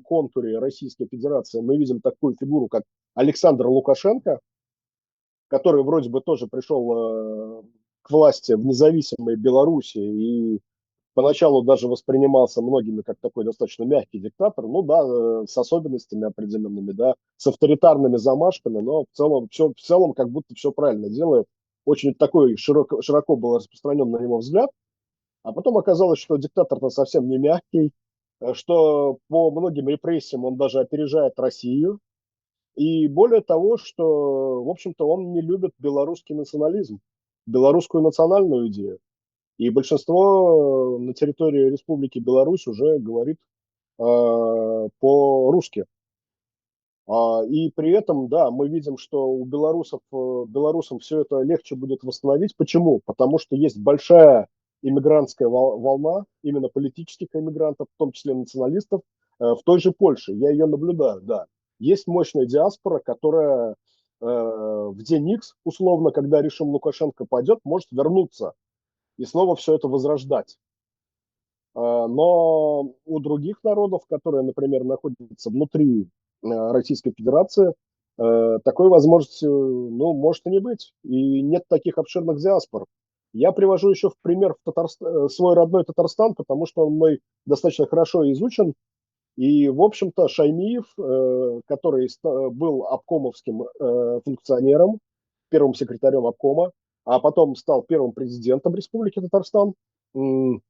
контуре Российской Федерации мы видим такую фигуру, как Александр Лукашенко, который вроде бы тоже пришел к власти в независимой Беларуси и поначалу даже воспринимался многими как такой достаточно мягкий диктатор, ну да, с особенностями определенными, да, с авторитарными замашками, но в целом как будто все правильно делает. Очень такой широко был распространен на него взгляд, а потом оказалось, что диктатор-то совсем не мягкий, что по многим репрессиям он даже опережает Россию, и более того, что, в общем-то, он не любит белорусский национализм, белорусскую национальную идею. И большинство на территории Республики Беларусь уже говорит по-русски. И при этом, да, мы видим, что у белорусам все это легче будет восстановить. Почему? Потому что есть большая иммигрантская волна, именно политических иммигрантов, в том числе националистов, в той же Польше. Я ее наблюдаю, да. Есть мощная диаспора, которая в день Икс, условно, когда режим Лукашенко пойдет, может вернуться и снова все это возрождать. Но у других народов, которые, например, находятся внутри Российской Федерации, такой возможности, ну, может и не быть. И нет таких обширных диаспор. Я привожу еще в пример свой родной Татарстан, потому что он мой достаточно хорошо изучен. И, в общем-то, Шаймиев, который был обкомовским функционером, первым секретарем обкома, а потом стал первым президентом Республики Татарстан, он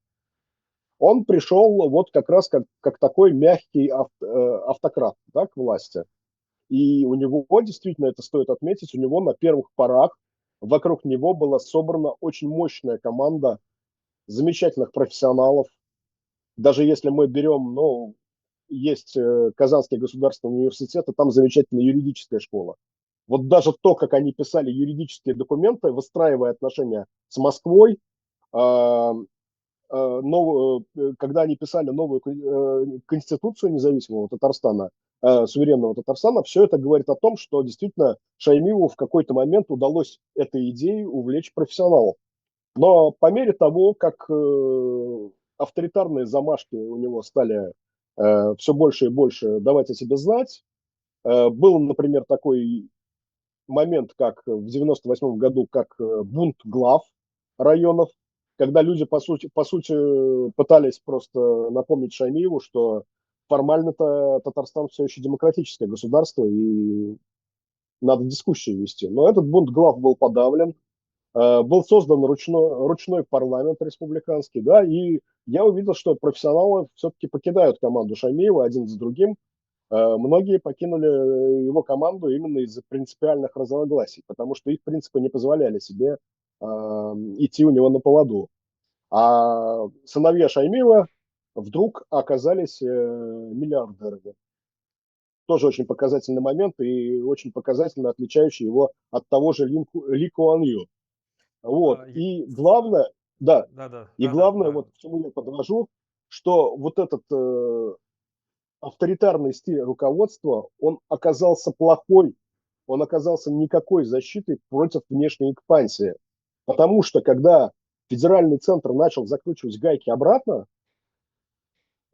пришел вот как раз как такой мягкий автократ, да, к власти. И у него, действительно, это стоит отметить, у него на первых порах вокруг него была собрана очень мощная команда замечательных профессионалов. Даже если мы берем, ну, есть Казанский государственный университет, и там замечательная юридическая школа. Вот даже то, как они писали юридические документы, выстраивая отношения с Москвой, когда они писали новую конституцию независимого Татарстана, суверенного Татарстана, все это говорит о том, что действительно Шаймиеву в какой-то момент удалось этой идеей увлечь профессионалов. Но по мере того, как авторитарные замашки у него стали все больше и больше давать о себе знать, был, например, такой момент, как в 98 году, как бунт глав районов, когда люди, по сути, пытались просто напомнить Шаймиеву, что формально-то Татарстан все еще демократическое государство, и надо дискуссии вести. Но этот бунт глав был подавлен, был создан ручной парламент республиканский, да, и я увидел, что профессионалы все-таки покидают команду Шаймиева один за другим. Многие покинули его команду именно из-за принципиальных разногласий, потому что их принципы не позволяли себе идти у него на поводу. А сыновья Шаймиева вдруг оказались миллиардерами. Тоже очень показательный момент и очень показательно отличающий его от того же Ли Куан Ю. Вот. А, И главное, да, Да, да, и да, да, главное, да. вот к чему я подвожу, что вот этот авторитарный стиль руководства, он оказался плохой, он оказался никакой защитой против внешней экспансии. Потому что когда федеральный центр начал закручивать гайки обратно,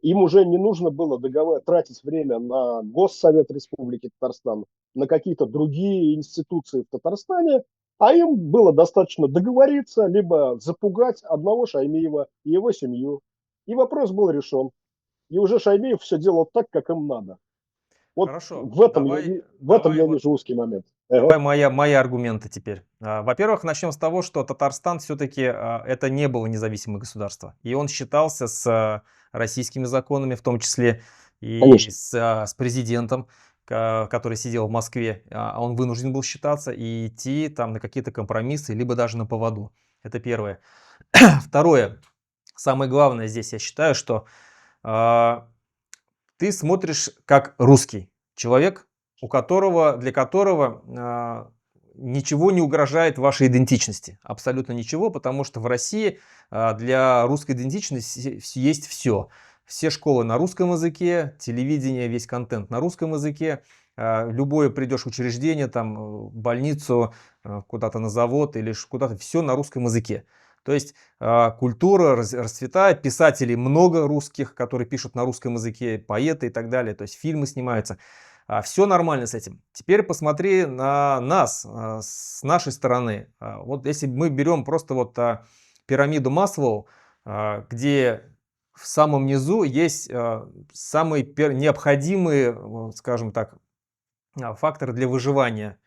им уже не нужно было тратить время на Госсовет Республики Татарстан, на какие-то другие институции в Татарстане, а им было достаточно договориться, либо запугать одного Шаймиева и его семью. И вопрос был решен. И уже Шаймиев все делал так, как им надо. Вот Хорошо, в этом давай, в этом давай я вот вижу узкий момент. Давай мои аргументы теперь. Во-первых, начнем с того, что Татарстан все-таки это не было независимое государство. И он считался с российскими законами, в том числе и Конечно. с президентом, который сидел в Москве. Он вынужден был считаться и идти там на какие-то компромиссы, либо даже на поводу. Это первое. Второе. Самое главное здесь, я считаю, что ты смотришь как русский человек, для которого ничего не угрожает вашей идентичности. Абсолютно ничего, потому что в России для русской идентичности есть все. Все школы на русском языке, телевидение, весь контент на русском языке. Любое придешь учреждение, там, больницу, куда-то на завод или куда-то, все на русском языке. То есть культура расцветает, писателей много русских, которые пишут на русском языке, поэты и так далее, то есть фильмы снимаются. Все нормально с этим. Теперь посмотри на нас, с нашей стороны. Вот если мы берем просто вот пирамиду Маслоу, где в самом низу есть самые необходимые, скажем так, факторы для выживания.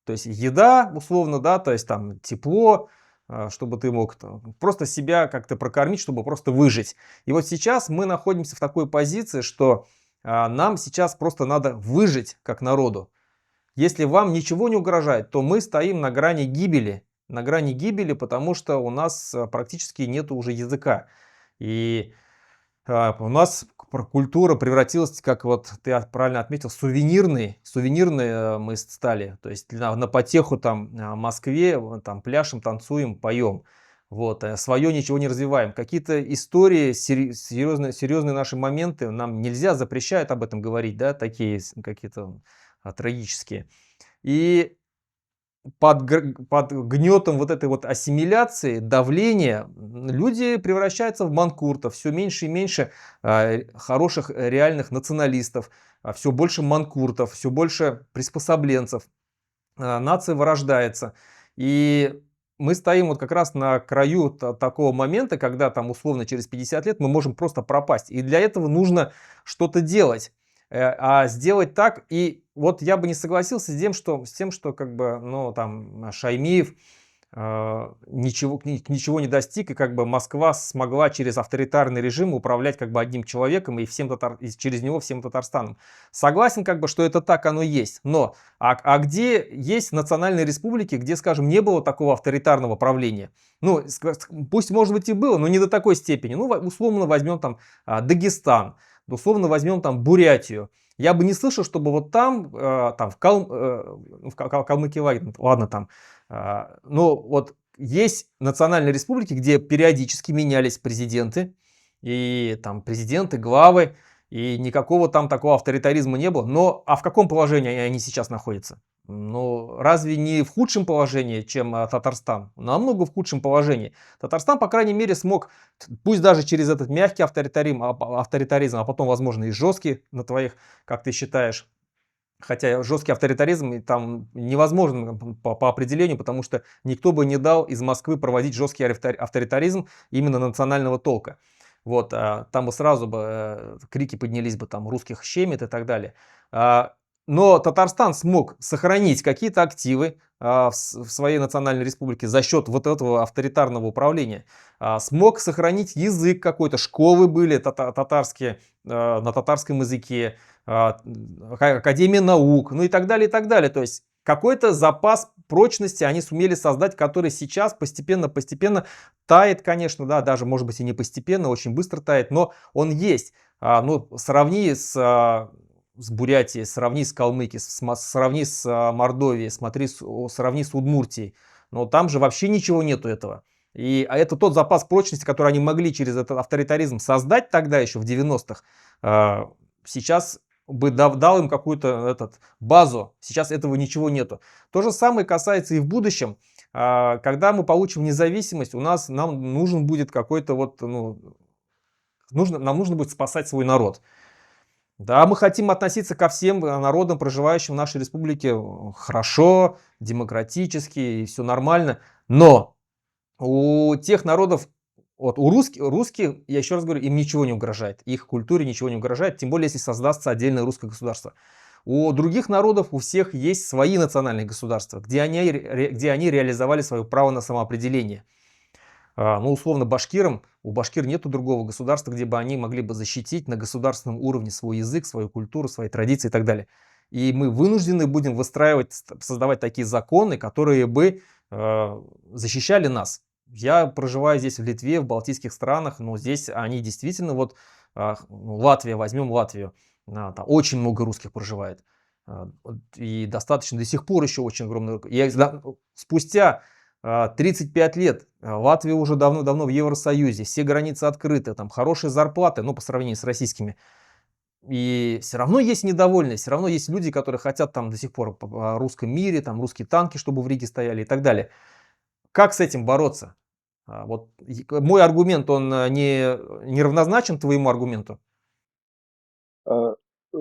То есть еда, условно, да, то есть там тепло, чтобы ты мог просто себя как-то прокормить, чтобы просто выжить. И вот сейчас мы находимся в такой позиции, что нам сейчас просто надо выжить как народу. Если вам ничего не угрожает, то мы стоим на грани гибели. На грани гибели, потому что у нас практически нет уже языка. И у нас культура превратилась, как вот ты правильно отметил, сувенирные мы стали. То есть на потеху там Москве, там пляшем, танцуем, поем. Вот, свое ничего не развиваем. Какие-то истории, серьезные наши моменты, нам нельзя, запрещают об этом говорить, да, такие какие-то трагические. И под гнетом вот этой вот ассимиляции, давления, люди превращаются в манкуртов. Все меньше и меньше хороших реальных националистов, все больше манкуртов, все больше приспособленцев. Нация вырождается. И мы стоим вот как раз на краю такого момента, когда там условно через 50 лет мы можем просто пропасть. И для этого нужно что-то делать. А сделать так, и вот я бы не согласился с тем, что как бы, ну, там, Шаймиев ничего не достиг, и как бы Москва смогла через авторитарный режим управлять как бы одним человеком и через него всем Татарстаном. Согласен, как бы, что это так оно и есть, но где есть национальные республики, где, скажем, не было такого авторитарного правления? Ну, пусть, может быть, и было, но не до такой степени. Ну, условно возьмем там Дагестан. Условно возьмем там Бурятию. Я бы не слышал, чтобы вот там в Калмыкии, ладно там, но вот есть национальные республики, где периодически менялись президенты, и там президенты, главы, и никакого там такого авторитаризма не было. Но в каком положении они сейчас находятся? Ну, разве не в худшем положении, чем Татарстан? Намного в худшем положении. Татарстан, по крайней мере, смог, пусть даже через этот мягкий авторитаризм, а потом, возможно, и жесткий на твоих, как ты считаешь. Хотя жесткий авторитаризм там невозможно по определению, потому что никто бы не дал из Москвы проводить жесткий авторитаризм именно национального толка. Вот, там бы сразу бы крики поднялись бы, там русских щемит и так далее. Но Татарстан смог сохранить какие-то активы в своей национальной республике за счет вот этого авторитарного управления. Смог сохранить язык какой-то, школы были татарские, на татарском языке, Академия наук, ну и так далее, и так далее. То есть какой-то запас прочности они сумели создать, который сейчас постепенно тает, конечно, да, даже может быть и не постепенно, очень быстро тает, но он есть. Ну, сравни с Бурятией, сравни с Калмыкией, сравни с Мордовией, сравни с Удмуртией. Но там же вообще ничего нету этого. И это тот запас прочности, который они могли через этот авторитаризм создать тогда еще в 90-х. Сейчас бы дал им какую-то базу. Сейчас этого ничего нету. То же самое касается и в будущем. Когда мы получим независимость, нам нужен будет какой-то нам нужно будет спасать свой народ. Да, мы хотим относиться ко всем народам, проживающим в нашей республике, хорошо, демократически, и все нормально. Но у тех народов, вот у русских, я еще раз говорю, им ничего не угрожает. Их культуре ничего не угрожает, тем более, если создастся отдельное русское государство. У других народов, у всех есть свои национальные государства, где они реализовали свое право на самоопределение. Ну, условно, у башкир нету другого государства, где бы они могли бы защитить на государственном уровне свой язык, свою культуру, свои традиции и так далее. И мы вынуждены будем создавать такие законы, которые бы защищали нас. Я проживаю здесь в Литве, в балтийских странах, но здесь они действительно Ну, Латвия, возьмем Латвию, там очень много русских проживает. И достаточно до сих пор еще очень огромный. Спустя 35 лет Латвия уже давно-давно в Евросоюзе, все границы открыты, там хорошие зарплаты, ну, по сравнению с российскими. И все равно есть недовольные, все равно есть люди, которые хотят там до сих пор о русском мире, там русские танки, чтобы в Риге стояли и так далее. Как с этим бороться? Вот мой аргумент, он не равнозначен твоему аргументу? А,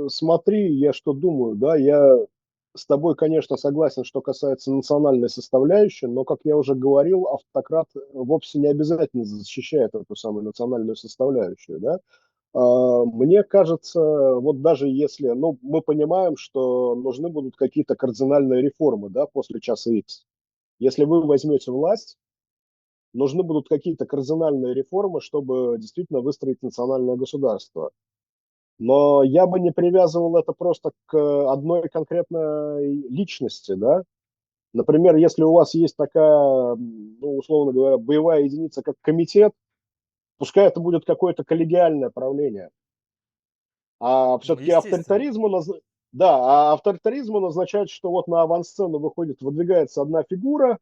Смотри, я что думаю, да, я с тобой, конечно, согласен, что касается национальной составляющей, но, как я уже говорил, автократ вовсе не обязательно защищает эту самую национальную составляющую, да. Мне кажется, вот даже если, ну, мы понимаем, что нужны будут какие-то кардинальные реформы, да, после часа X. Если вы возьмете власть, нужны будут какие-то кардинальные реформы, чтобы действительно выстроить национальное государство. Но я бы не привязывал это просто к одной конкретной личности, да. Например, если у вас есть такая, ну, условно говоря, боевая единица, как комитет, пускай это будет какое-то коллегиальное правление. А Ну, все-таки естественно. да, а авторитаризм означает, что вот на авансцену выходит, выдвигается одна фигура,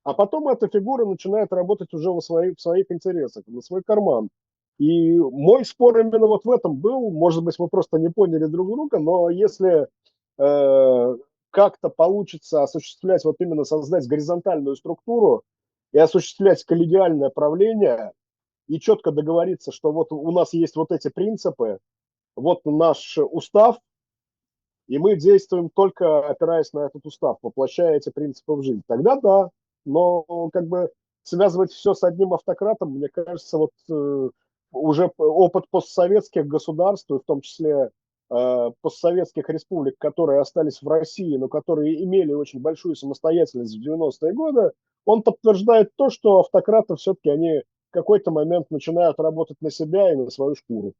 а потом эта фигура начинает работать уже в своих интересах, на свой карман. И мой спор именно вот в этом был. Может быть, мы просто не поняли друг друга, но если как-то получится осуществлять, вот именно создать горизонтальную структуру и осуществлять коллегиальное правление, и четко договориться, что вот у нас есть вот эти принципы, вот наш устав, и мы действуем только опираясь на этот устав, воплощая эти принципы в жизнь. Тогда да, но как бы связывать все с одним автократом, мне кажется, вот уже опыт постсоветских государств, и в том числе постсоветских республик, которые остались в России, но которые имели очень большую самостоятельность в 90-е годы, он подтверждает то, что автократы все-таки они в какой-то момент начинают работать на себя и на свою шкуру.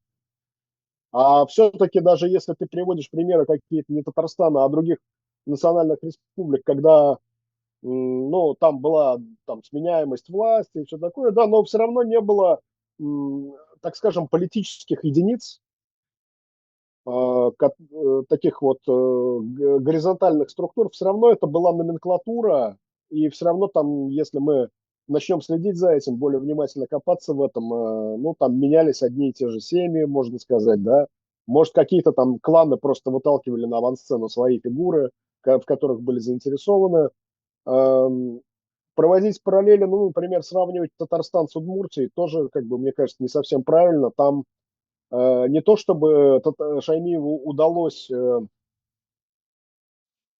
А все-таки даже если ты приводишь примеры какие-то не Татарстана, а других национальных республик, когда ну, там была там, сменяемость власти и все такое, да, но все равно не было, так скажем, политических единиц, таких вот горизонтальных структур, все равно это была номенклатура, и все равно там, если мы начнем следить за этим, более внимательно копаться в этом, ну, там менялись одни и те же семьи, можно сказать, да, может, какие-то там кланы просто выталкивали на авансцену свои фигуры, в которых были заинтересованы. Эм, Проводить параллели, ну, например, сравнивать Татарстан с Удмуртией тоже, как бы, мне кажется, не совсем правильно. Там не то чтобы Шаймиеву удалось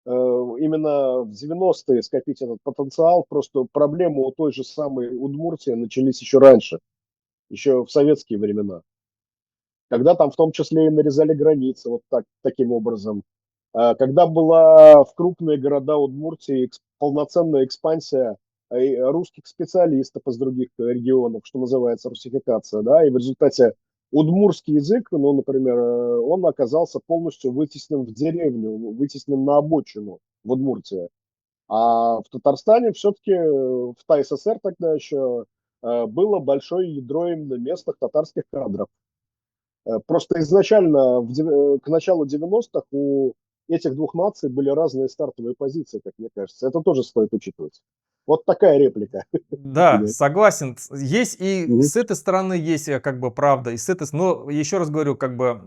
именно в 90-е скопить этот потенциал, просто проблемы у той же самой Удмуртии начались еще раньше, еще в советские времена, когда там в том числе и нарезали границы вот так, таким образом. Когда была в крупные города Удмуртии полноценная экспансия русских специалистов из других регионов, что называется русификация, да, и в результате удмурский язык, ну, например, он оказался полностью вытеснен в деревню, вытеснен на обочину в Удмуртии. А в Татарстане все-таки, в ТАССР тогда еще было большое ядро именно местных татарских кадров. Просто изначально, к началу 90-х у этих двух наций были разные стартовые позиции, как мне кажется. Это тоже стоит учитывать. Вот такая реплика. Да, согласен. Есть и Мгм. с этой стороны есть как бы правда, и с этой, но еще раз говорю, как бы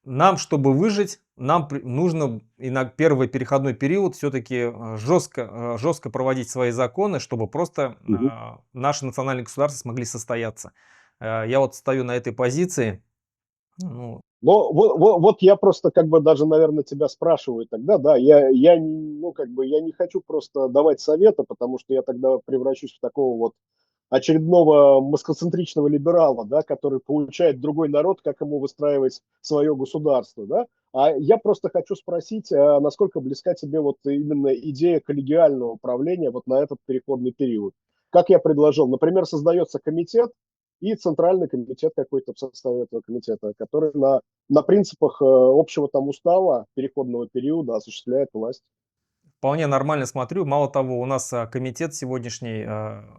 нам, чтобы выжить, нам нужно и на первый переходной период все-таки жестко проводить свои законы, чтобы просто Мгм. наши национальные государства смогли состояться. Я вот стою на этой позиции. Ну, Но вот я просто как бы даже, наверное, тебя спрашиваю тогда, да, ну, как бы, я не хочу просто давать советы, потому что я тогда превращусь в такого вот очередного москоцентричного либерала, да, который получает другой народ, как ему выстраивать свое государство, да. А я просто хочу спросить, насколько близка тебе вот именно идея коллегиального управления вот на этот переходный период? Как я предложил, например, создается комитет и центральный комитет какой-то в составе этого комитета, который на принципах общего там устава переходного периода осуществляет власть. вполне нормально смотрю. Мало того, у нас комитет сегодняшний,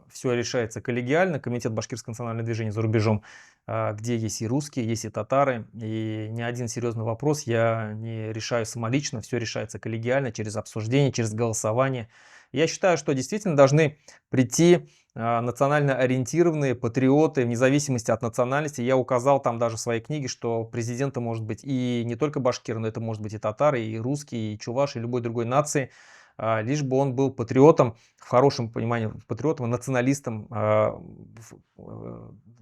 все решается коллегиально, комитет Башкирского национального движения за рубежом, где есть и русские, есть и татары, и ни один серьезный вопрос я не решаю самолично, все решается коллегиально, через обсуждение, через голосование. Я считаю, что действительно должны прийти национально ориентированные патриоты, вне зависимости от национальности. Я указал там даже в своей книге, что президентом может быть и не только башкир, но это может быть и татары, и русские, и чуваши, и любой другой нации, лишь бы он был патриотом, в хорошем понимании патриотом и националистом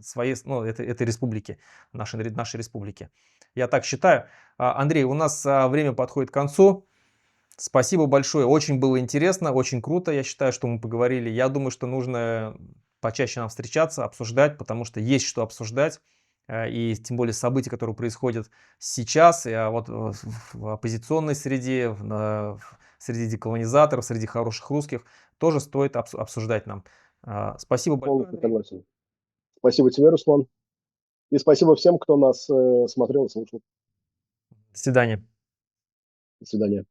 своей, ну, этой республики, нашей республики. Я так считаю. Андрей, у нас время подходит к концу. Спасибо большое, очень было интересно, очень круто, я считаю, что мы поговорили. Я думаю, что нужно почаще нам встречаться, обсуждать, потому что есть что обсуждать. И тем более события, которые происходят сейчас, вот в оппозиционной среде, среди деколонизаторов, среди хороших русских, тоже стоит обсуждать нам. Спасибо большое, Полностью Андрей. согласен. Спасибо тебе, Руслан. И спасибо всем, кто нас смотрел и слушал. До свидания. До свидания.